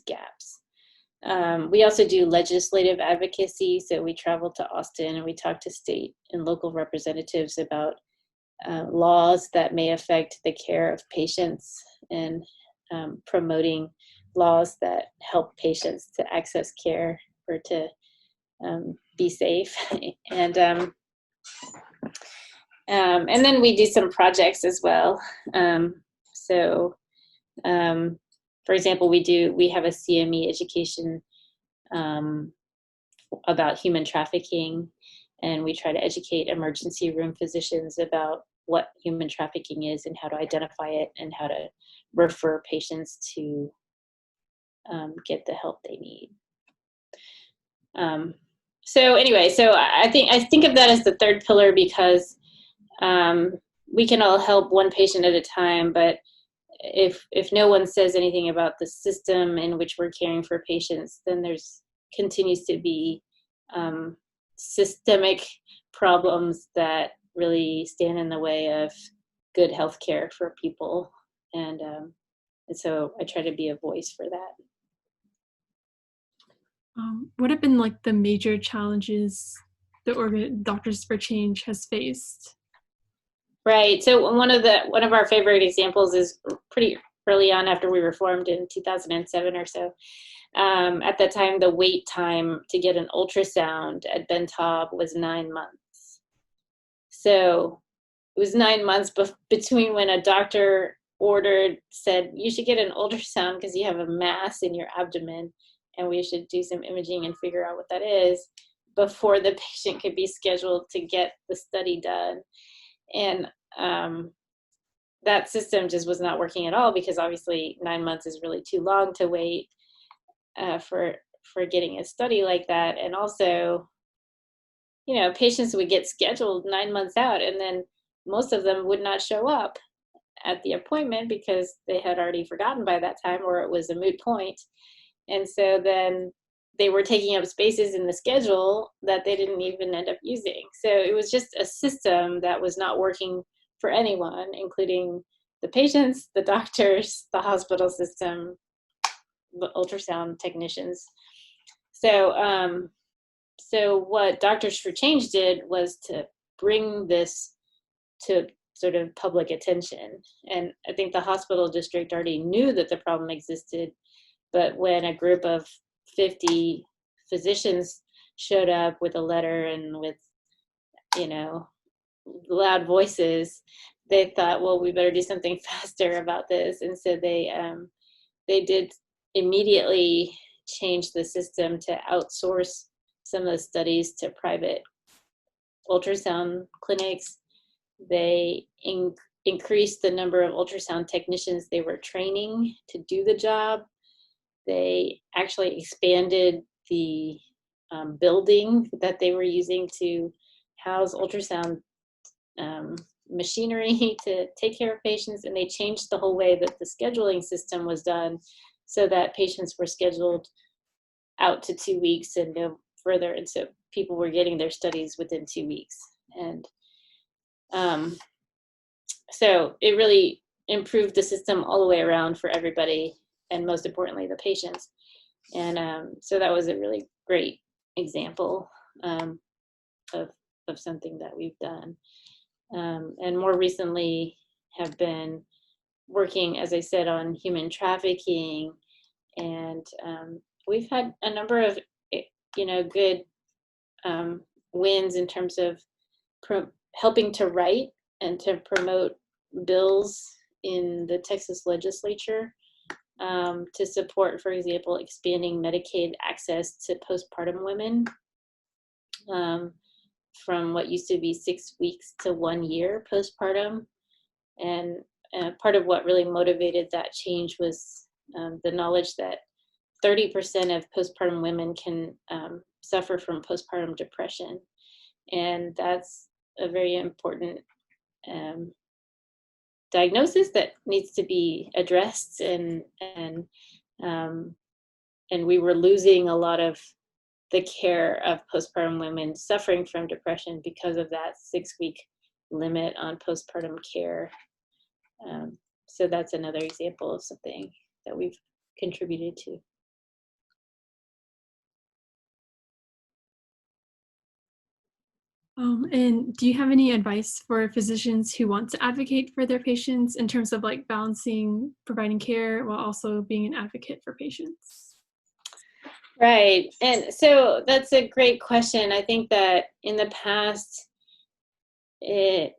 gaps. We also do legislative advocacy. So we travel to Austin and we talk to state and local representatives about laws that may affect the care of patients, and promoting laws that help patients to access care or to be safe. And then we do some projects as well. For example, we have a CME education about human trafficking, and we try to educate emergency room physicians about what human trafficking is and how to identify it and how to refer patients to get the help they need. So anyway, so I think of that as the third pillar because we can all help one patient at a time, but if no one says anything about the system in which we're caring for patients, then there's continues to be systemic problems that really stand in the way of good health care for people. And so I try to be a voice for that. What have been like the major challenges the Doctors for Change has faced? Right. So one of our favorite examples is pretty early on after we were formed in 2007 or so. At that time, the wait time to get an ultrasound at Ben Taub was 9 months. So it was 9 months between when a doctor said, you should get an ultrasound because you have a mass in your abdomen and we should do some imaging and figure out what that is, before the patient could be scheduled to get the study done. And that system just was not working at all because obviously 9 months is really too long to wait for getting a study like that. And also, patients would get scheduled 9 months out and then most of them would not show up at the appointment because they had already forgotten by that time or it was a moot point. And so then they were taking up spaces in the schedule that they didn't even end up using. So it was just a system that was not working for anyone, including the patients, the doctors, the hospital system, the ultrasound technicians. So, so what Doctors for Change did was to bring this to sort of public attention. And I think the hospital district already knew that the problem existed, but when a group of 50 physicians showed up with a letter and with, loud voices, they thought, well, we better do something faster about this. And so they did immediately change the system to outsource some of the studies to private ultrasound clinics. They increased the number of ultrasound technicians they were training to do the job. They actually expanded the building that they were using to house ultrasound machinery to take care of patients, and they changed the whole way that the scheduling system was done so that patients were scheduled out to 2 weeks and no further, and so people were getting their studies within 2 weeks. And so it really improved the system all the way around for everybody, and most importantly, the patients. And so that was a really great example of something that we've done. And more recently have been working, as I said, on human trafficking. And we've had a number of, good wins in terms of helping to write and to promote bills in the Texas legislature to support, for example, expanding Medicaid access to postpartum women from what used to be 6 weeks to 1 year postpartum. And part of what really motivated that change was the knowledge that 30% of postpartum women can suffer from postpartum depression. And that's a very important diagnosis that needs to be addressed, and we were losing a lot of the care of postpartum women suffering from depression because of that 6-week limit on postpartum care. So that's another example of something that we've contributed to. And do you have any advice for physicians who want to advocate for their patients in terms of like balancing providing care while also being an advocate for patients? Right. And so that's a great question. I think that in the past, 20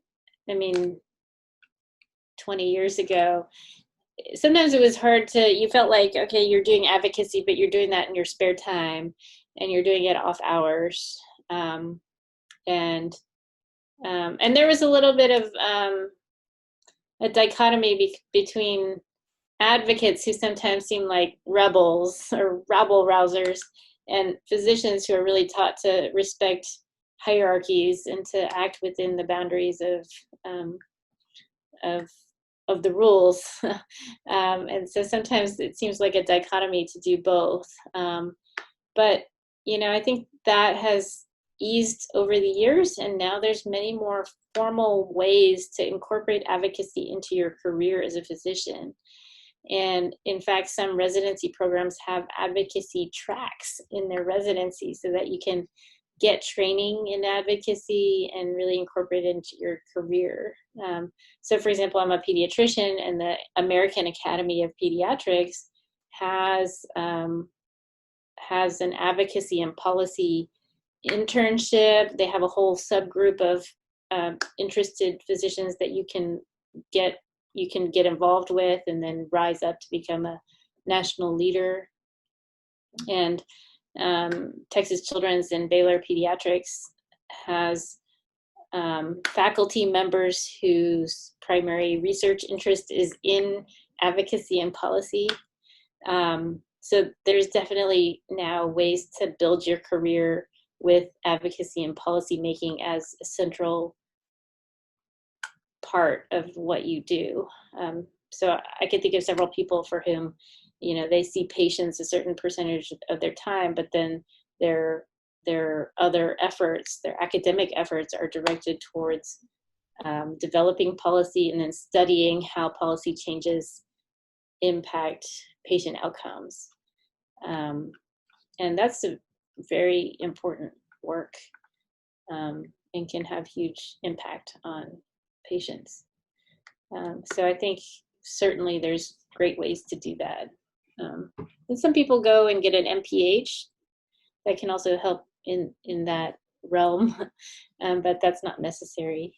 years ago, sometimes it was hard you felt like, okay, you're doing advocacy, but you're doing that in your spare time and you're doing it off hours. And there was a little bit of a dichotomy between advocates who sometimes seem like rebels or rabble rousers, and physicians who are really taught to respect hierarchies and to act within the boundaries of of the rules. And so sometimes it seems like a dichotomy to do both. But I think that has eased over the years, and now there's many more formal ways to incorporate advocacy into your career as a physician. And in fact, some residency programs have advocacy tracks in their residency so that you can get training in advocacy and really incorporate it into your career. So for example, I'm a pediatrician, and the American Academy of Pediatrics has an advocacy and policy internship. They have a whole subgroup of interested physicians that you can get involved with and then rise up to become a national leader. And Texas Children's and Baylor Pediatrics has faculty members whose primary research interest is in advocacy and policy. So there's definitely now ways to build your career with advocacy and policy making as a central part of what you do. So I could think of several people for whom, they see patients a certain percentage of their time, but then their other efforts, their academic efforts, are directed towards developing policy and then studying how policy changes impact patient outcomes. And that's a very important work, and can have huge impact on patients. So I think certainly there's great ways to do that. And some people go and get an MPH that can also help in that realm, but that's not necessary.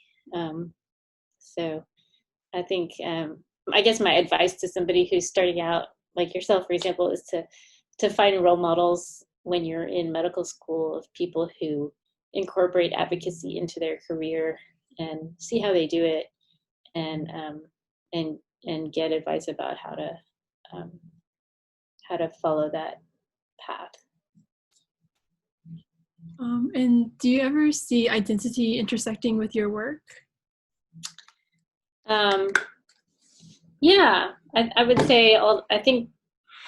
So I think, I guess my advice to somebody who's starting out, like yourself, for example, is to find role models when you're in medical school of people who incorporate advocacy into their career and see how they do it, and get advice about how to follow that path. And do you ever see identity intersecting with your work? Yeah, I would say I think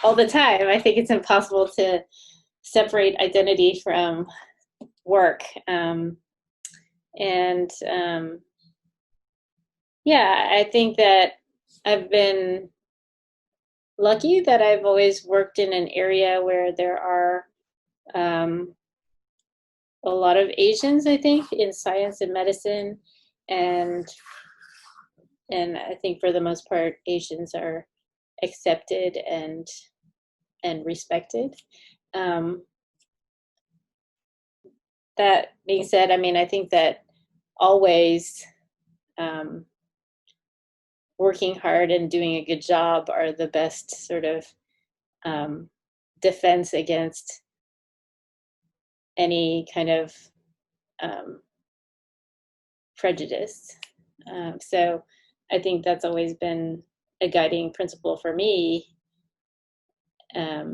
all the time. I think it's impossible to separate identity from work. Yeah, I think that I've been lucky that I've always worked in an area where there are a lot of Asians, I think, in science and medicine, and I think for the most part, Asians are accepted and respected. That being said, I mean, I think that always working hard and doing a good job are the best sort of defense against any kind of prejudice. So I think that's always been a guiding principle for me. I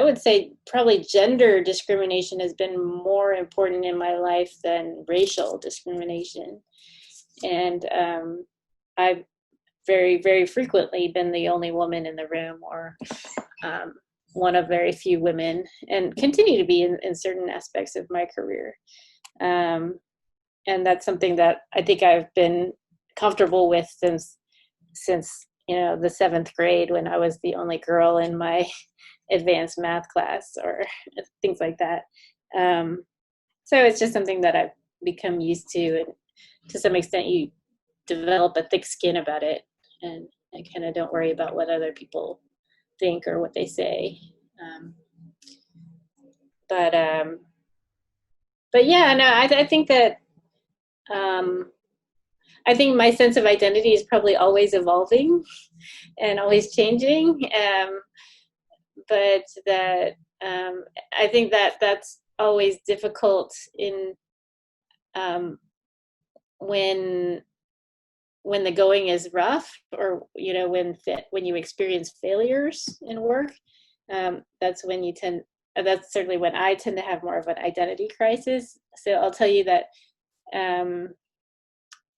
would say probably gender discrimination has been more important in my life than racial discrimination. And I've very, very frequently been the only woman in the room, or one of very few women, and continue to be in certain aspects of my career. And that's something that I think I've been comfortable with since the 7th grade, when I was the only girl in my advanced math class or things like that. So it's just something that I've become used to, and to some extent you develop a thick skin about it, and I kind of don't worry about what other people think or what they say. But yeah, no, I think that I think my sense of identity is probably always evolving and always changing. But that I think that that's always difficult in when when the going is rough, or when you experience failures in work, that's when that's certainly when I tend to have more of an identity crisis. So I'll tell you that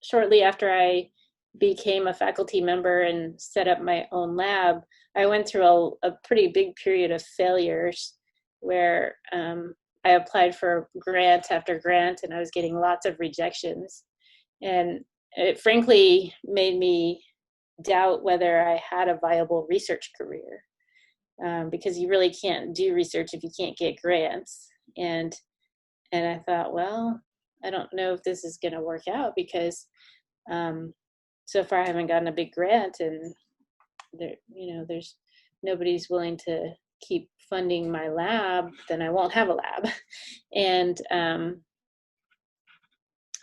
shortly after I became a faculty member and set up my own lab, I went through a pretty big period of failures where I applied for grant after grant and I was getting lots of rejections. And it frankly made me doubt whether I had a viable research career, because you really can't do research if you can't get grants. And I thought, well, I don't know if this is going to work out, because so far I haven't gotten a big grant, and there's nobody's willing to keep funding my lab, then I won't have a lab. And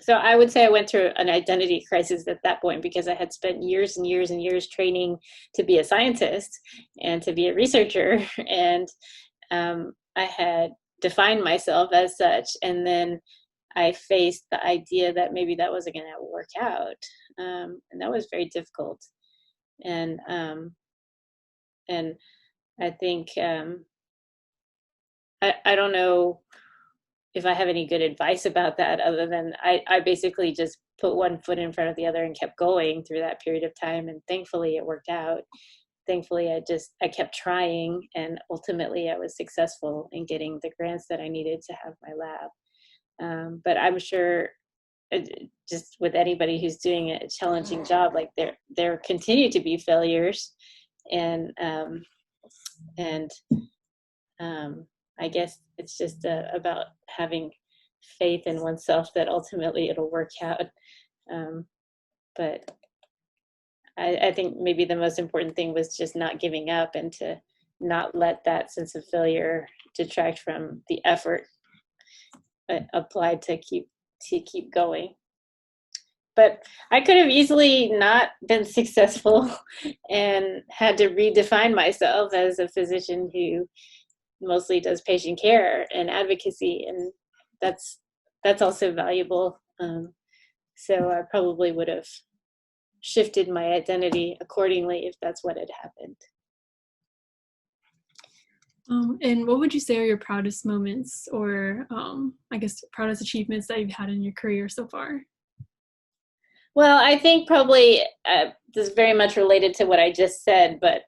so I would say I went through an identity crisis at that point, because I had spent years and years and years training to be a scientist and to be a researcher. And I had defined myself as such. And then I faced the idea that maybe that wasn't going to work out. And that was very difficult. And I think, I don't know if I have any good advice about that, other than I basically just put one foot in front of the other and kept going through that period of time. And thankfully it worked out. Thankfully I kept trying, and ultimately I was successful in getting the grants that I needed to have my lab. But I'm sure just with anybody who's doing a challenging job, like there continue to be failures. And I guess it's just about having faith in oneself that ultimately it'll work out. But I think maybe the most important thing was just not giving up, and to not let that sense of failure detract from the effort applied to keep going. But I could have easily not been successful and had to redefine myself as a physician who mostly does patient care and advocacy, and that's also valuable. So I probably would have shifted my identity accordingly if that's what had happened. And what would you say are your proudest moments, or I guess proudest achievements that you've had in your career so far? Well, I think probably this is very much related to what I just said, but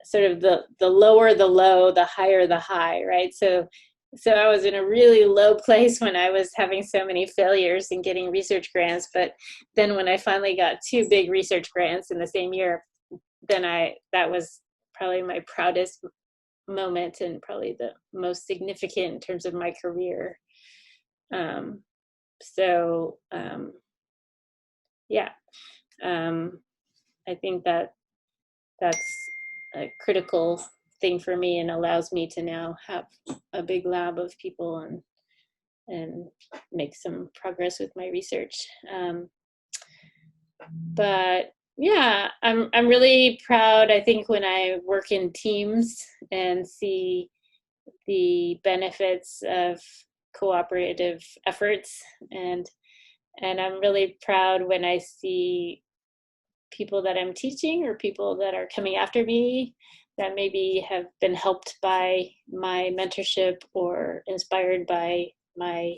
sort of the lower the low, the higher the high, right? So I was in a really low place when I was having so many failures in getting research grants. But then when I finally got 2 big research grants in the same year, then that was probably my proudest moment, and probably the most significant in terms of my career. Yeah, I think that's a critical thing for me, and allows me to now have a big lab of people and make some progress with my research. But yeah, I'm really proud, I think, when I work in teams and see the benefits of cooperative efforts, and I'm really proud when I see people that I'm teaching or people that are coming after me that maybe have been helped by my mentorship or inspired by my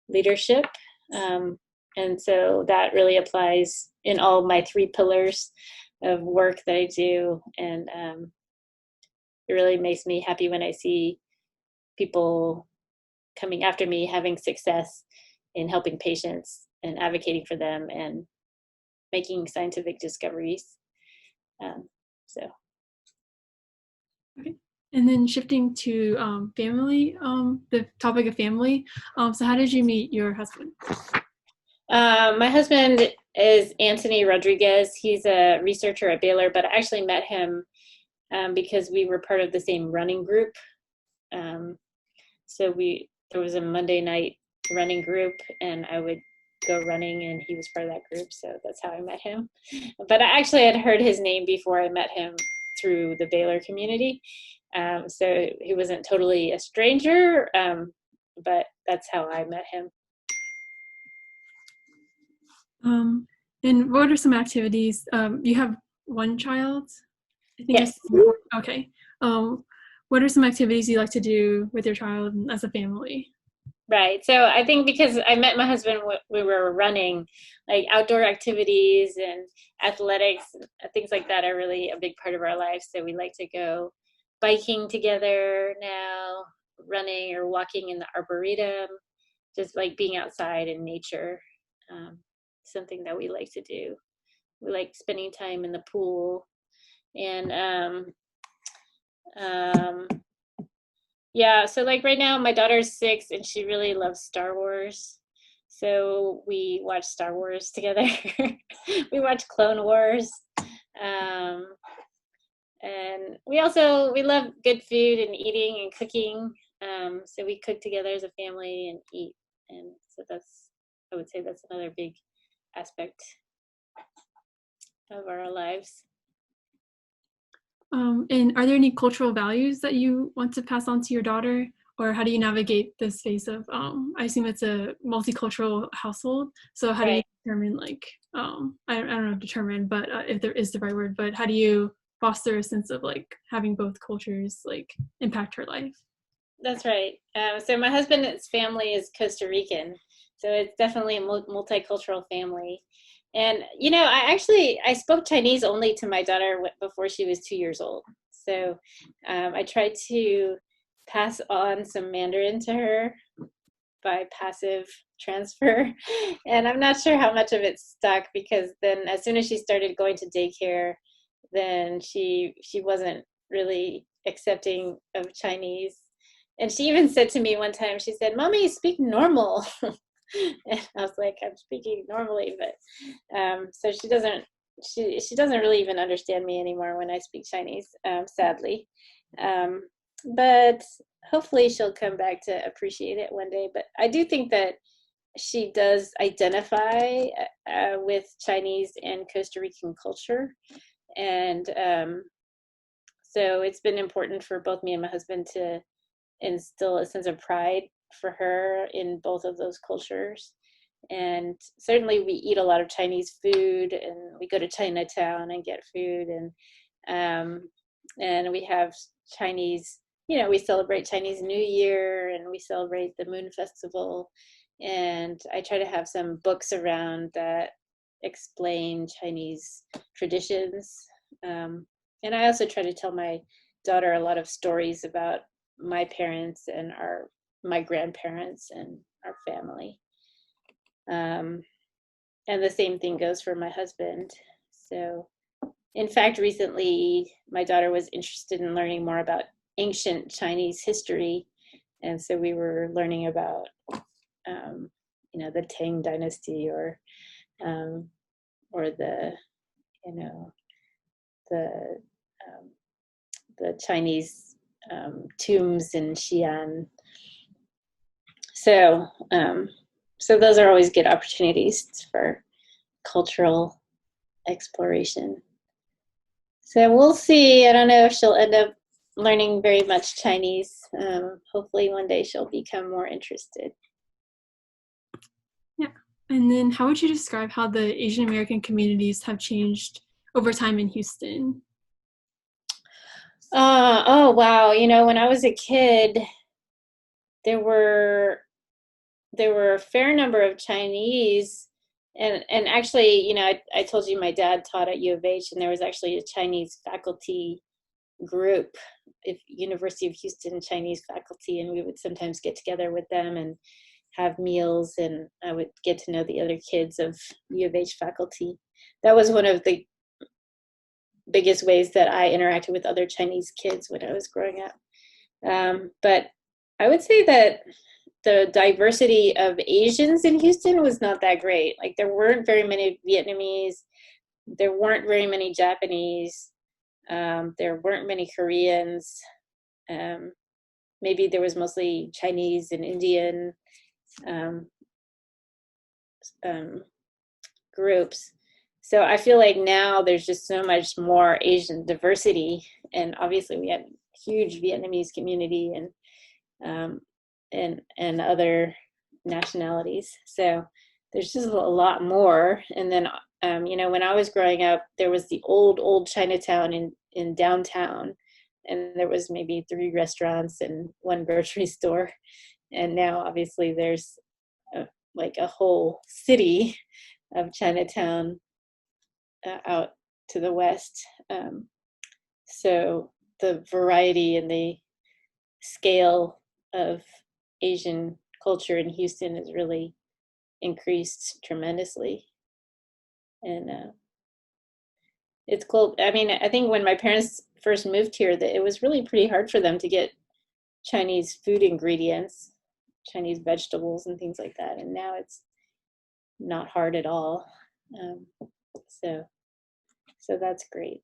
leadership. And so that really applies in all my 3 pillars of work that I do. And it really makes me happy when I see people coming after me having success in helping patients and advocating for them and making scientific discoveries. So. Okay. And then shifting to family, the topic of family. So how did you meet your husband? My husband is Anthony Rodriguez. He's a researcher at Baylor, but I actually met him because we were part of the same running group. So there was a Monday night running group, and I would go running, and he was part of that group. So that's how I met him. But I actually had heard his name before I met him through the Baylor community. So he wasn't totally a stranger, but that's how I met him. And what are some activities? You have one child? I think Yes. okay. What are some activities you like to do with your child as a family? Right. So I think because I met my husband, we were running, like outdoor activities and athletics, things like that are really a big part of our life. So we like to go biking together now, running or walking in the arboretum, just like being outside in nature. Um, Something that we like to do. We like spending time in the pool and um, yeah, so like right now, my daughter's 6 and she really loves Star Wars. So we watch Star Wars together. We watch Clone Wars. Um, and we love good food and eating and cooking. So we cook together as a family and eat. And so I would say that's another big aspect of our lives. And are there any cultural values that you want to pass on to your daughter? Or how do you navigate this phase of, I assume it's a multicultural household. So how do you Right. determine like, I don't know, determine, but if there is the right word, but how do you foster a sense of like having both cultures like impact her life? That's right. So my husband's family is Costa Rican, so it's definitely a multicultural family. And I spoke Chinese only to my daughter before she was 2 years old. So I tried to pass on some Mandarin to her by passive transfer, and I'm not sure how much of it stuck because then as soon as she started going to daycare, then she wasn't really accepting of Chinese. And she even said to me one time, she said, "Mommy, speak normal." And I was like, "I'm speaking normally," but so she doesn't really even understand me anymore when I speak Chinese, sadly. Um, but hopefully she'll come back to appreciate it one day. But I do think that she does identify with Chinese and Costa Rican culture, and so it's been important for both me and my husband to instill a sense of pride for her in both of those cultures. And certainly we eat a lot of Chinese food and we go to Chinatown and get food, and we have Chinese, we celebrate Chinese New Year and we celebrate the Moon Festival. And I try to have some books around that explain Chinese traditions. And I also try to tell my daughter a lot of stories about my parents and my grandparents and our family. And the same thing goes for my husband. So, in fact, recently my daughter was interested in learning more about ancient Chinese history, and so we were learning about, the Tang Dynasty or the, the the Chinese tombs in Xi'an. So, so those are always good opportunities for cultural exploration. So we'll see. I don't know if she'll end up learning very much Chinese. Hopefully one day she'll become more interested. Yeah. And then how would you describe how the Asian American communities have changed over time in Houston? Oh, wow. When I was a kid, there were a fair number of Chinese, and actually, I told you my dad taught at U of H, and there was actually a Chinese faculty group, University of Houston Chinese faculty, and we would sometimes get together with them and have meals, and I would get to know the other kids of U of H faculty. That was one of the biggest ways that I interacted with other Chinese kids when I was growing up. But I would say that the diversity of Asians in Houston was not that great. Like there weren't very many Vietnamese, there weren't very many Japanese, there weren't many Koreans. Maybe there was mostly Chinese and Indian groups. So I feel like now there's just so much more Asian diversity, and obviously we had a huge Vietnamese community and other nationalities. So there's just a lot more. And then, when I was growing up, there was the old Chinatown in downtown, and there was maybe 3 restaurants and 1 grocery store. And now obviously there's like a whole city of Chinatown out to the west. So the variety and the scale of Asian culture in Houston has really increased tremendously. And it's cool. I mean, I think when my parents first moved here, that it was really pretty hard for them to get Chinese food ingredients, Chinese vegetables and things like that. And now it's not hard at all. So that's great.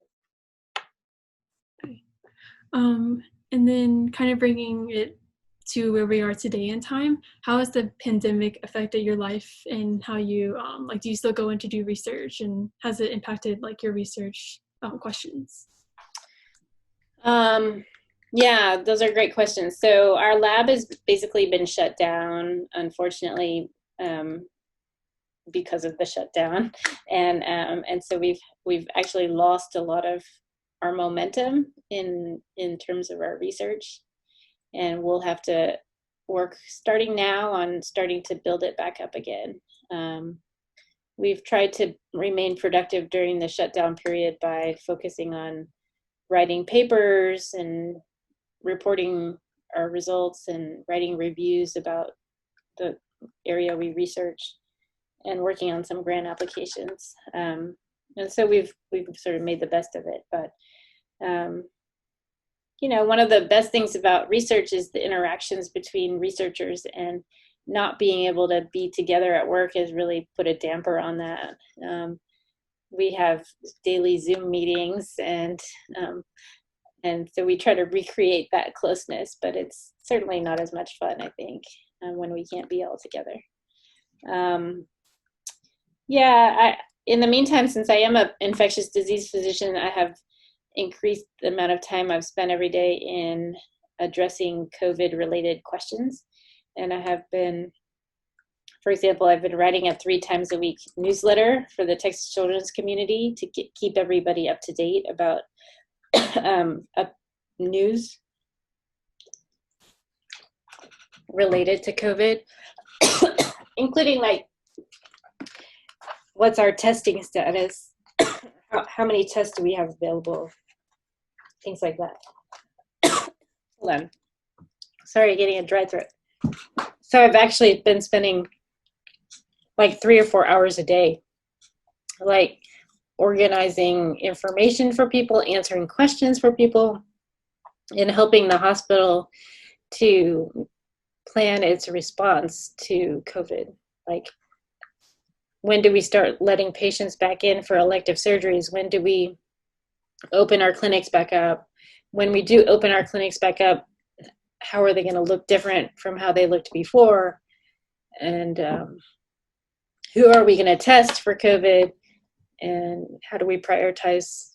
And then kind of bringing it to where we are today in time, how has the pandemic affected your life and how you, do you still go in to do research, and has it impacted like your research questions? Yeah, those are great questions. So our lab has basically been shut down, unfortunately, because of the shutdown, and so we've actually lost a lot of our momentum in terms of our research, and we'll have to work starting now on starting to build it back up again. We've tried to remain productive during the shutdown period by focusing on writing papers and reporting our results and writing reviews about the area we research, and working on some grant applications. And so we've sort of made the best of it. But one of the best things about research is the interactions between researchers, and not being able to be together at work has really put a damper on that. We have daily Zoom meetings, and so we try to recreate that closeness, but it's certainly not as much fun, I think, when we can't be all together. In the meantime, since I am an infectious disease physician, I have increased the amount of time I've spent every day in addressing COVID-related questions. And I have been, for example, I've been writing a 3 times a week newsletter for the Texas children's community to keep everybody up to date about news related to COVID, including like what's our testing status, how many tests do we have available, things like that. Hold on. Sorry, getting a dry throat. So I've actually been spending like 3 or 4 hours a day, like organizing information for people, answering questions for people, and helping the hospital to plan its response to COVID. Like, when do we start letting patients back in for elective surgeries? When do we open our clinics back up? When we do open our clinics back up, how are they going to look different from how they looked before? And who are we going to test for COVID? And how do we prioritize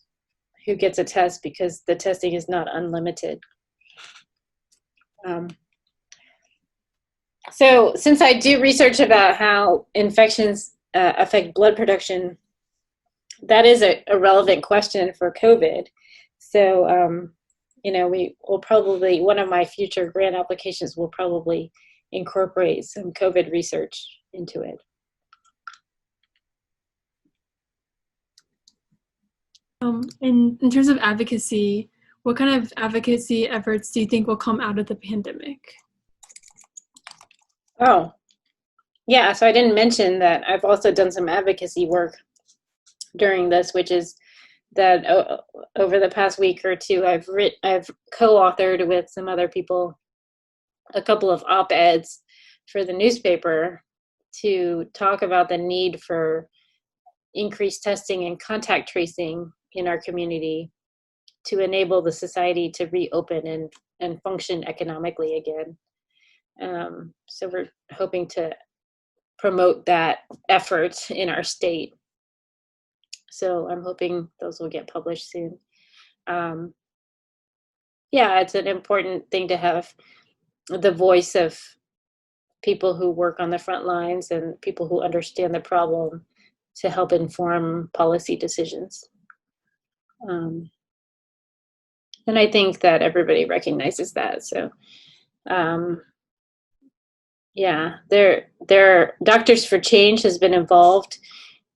who gets a test, because the testing is not unlimited. So since I do research about how infections affect blood production, that is a relevant question for COVID. So, we will probably, one of my future grant applications will probably incorporate some COVID research into it. And in terms of advocacy, what kind of advocacy efforts do you think will come out of the pandemic? Oh, yeah. So I didn't mention that I've also done some advocacy work during this, which is that over the past week or two, I've co-authored with some other people a couple of op-eds for the newspaper to talk about the need for increased testing and contact tracing in our community to enable the society to reopen and function economically again. So we're hoping to promote that effort in our state. So I'm hoping those will get published soon. Yeah, it's an important thing to have the voice of people who work on the front lines and people who understand the problem to help inform policy decisions. And I think that everybody recognizes that. So, yeah, Doctors for Change has been involved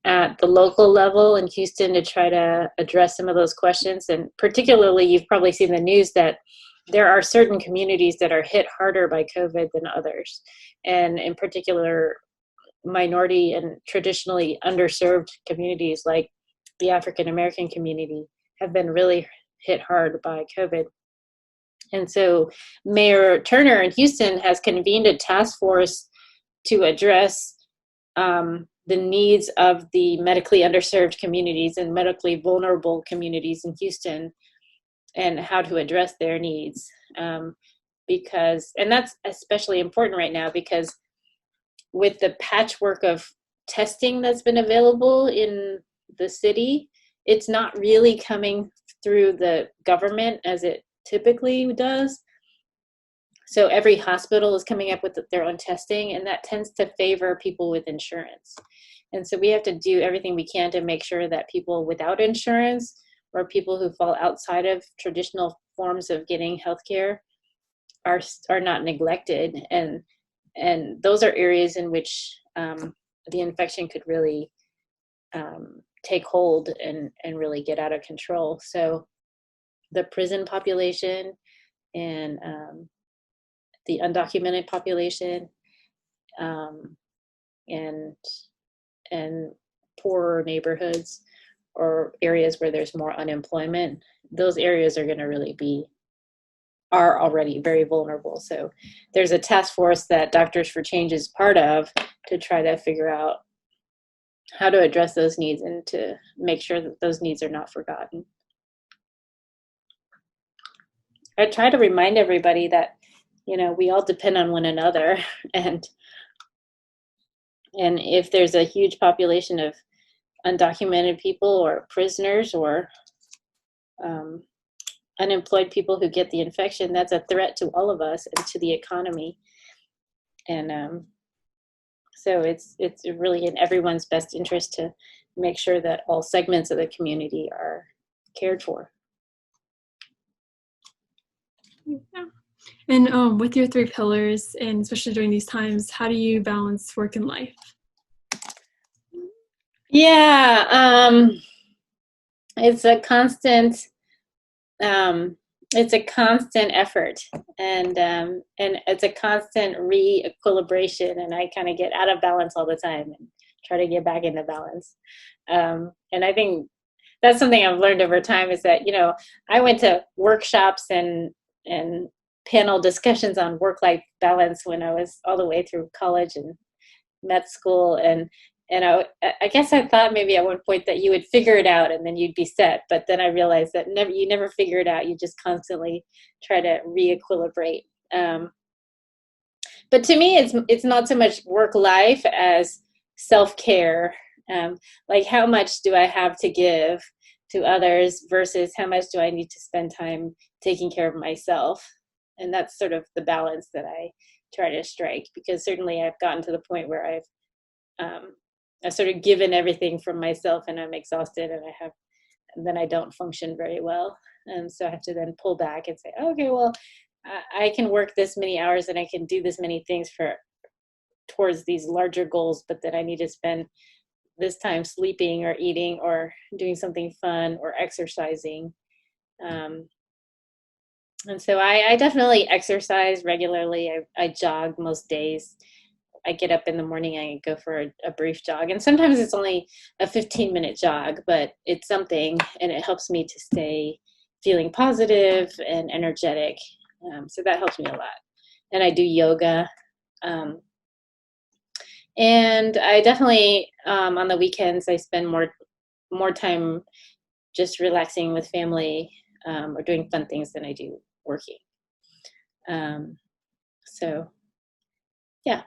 at the local level in Houston to try to address some of those questions. And particularly, you've probably seen the news that there are certain communities that are hit harder by COVID than others. And in particular, minority and traditionally underserved communities like the African American community have been really hit hard by COVID. And so Mayor Turner in Houston has convened a task force to address the needs of the medically underserved communities and medically vulnerable communities in Houston and how to address their needs. And that's especially important right now because with the patchwork of testing that's been available in the city, it's not really coming through the government as it typically does. So every hospital is coming up with their own testing, and that tends to favor people with insurance. And so we have to do everything we can to make sure that people without insurance or people who fall outside of traditional forms of getting healthcare are not neglected. And those are areas in which the infection could really take hold and really get out of control. So the prison population and the undocumented population and poorer neighborhoods or areas where there's more unemployment, those areas are going to really are already very vulnerable. So there's a task force that Doctors for Change is part of to try to figure out how to address those needs and to make sure that those needs are not forgotten. I try to remind everybody that, we all depend on one another, and if there's a huge population of undocumented people or prisoners or unemployed people who get the infection, that's a threat to all of us and to the economy. And so it's really in everyone's best interest to make sure that all segments of the community are cared for. Yeah. And with your 3 pillars, and especially during these times, how do you balance work and life? Yeah, it's a constant effort, and it's a constant re-equilibration, and I kind of get out of balance all the time and try to get back into balance. And I think that's something I've learned over time is that, I went to workshops and panel discussions on work-life balance when I was all the way through college and med school, and I guess I thought maybe at one point that you would figure it out and then you'd be set, but then I realized that you never figure it out. You just constantly try to re-equilibrate. But to me, it's not so much work-life as self-care. Like how much do I have to give to others versus how much do I need to spend time taking care of myself? And that's sort of the balance that I try to strike, because certainly I've gotten to the point where I've sort of given everything from myself and I'm exhausted and then I don't function very well. And so I have to then pull back and say, okay, well, I can work this many hours and I can do this many things towards these larger goals, but then I need to spend this time sleeping or eating or doing something fun or exercising. And so I definitely exercise regularly. I jog most days. I get up in the morning, I go for a brief jog, and sometimes it's only a 15-minute jog, but it's something, and it helps me to stay feeling positive and energetic. So that helps me a lot. And I do yoga. And I definitely, on the weekends, I spend more time just relaxing with family or doing fun things than I do working. So, yeah.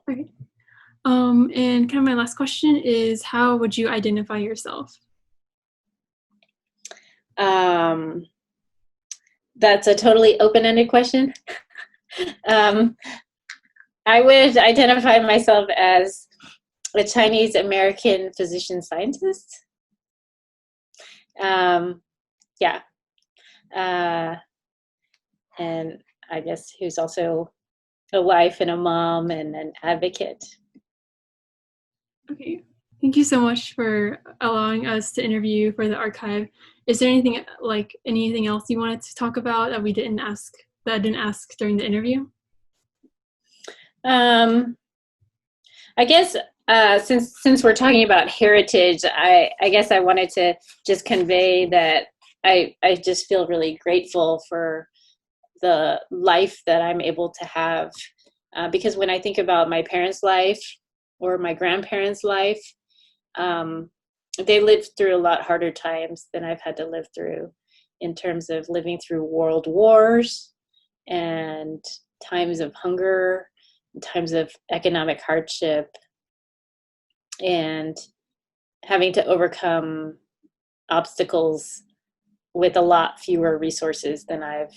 All right. And kind of my last question is, how would you identify yourself? That's a totally open-ended question. I would identify myself as a Chinese American physician scientist. Yeah. And I guess who's also a wife and a mom and an advocate. Okay. Thank you so much for allowing us to interview for the archive. Is there anything else you wanted to talk about that I didn't ask during the interview? I guess since we're talking about heritage, I guess I wanted to just convey that I just feel really grateful for the life that I'm able to have, because when I think about my parents' life or my grandparents' life, they lived through a lot harder times than I've had to live through, in terms of living through world wars and times of hunger, times of economic hardship, and having to overcome obstacles with a lot fewer resources than I've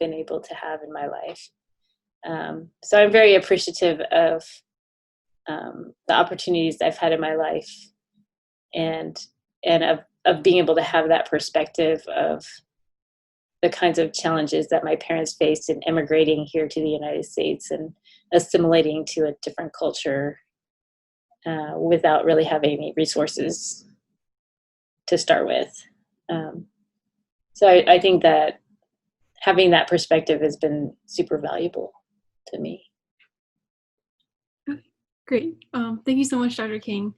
been able to have in my life. So I'm very appreciative of the opportunities I've had in my life, and of being able to have that perspective of the kinds of challenges that my parents faced in immigrating here to the United States and assimilating to a different culture without really having any resources to start with. So I think that having that perspective has been super valuable to me. Okay, great. Thank you so much, Dr. King.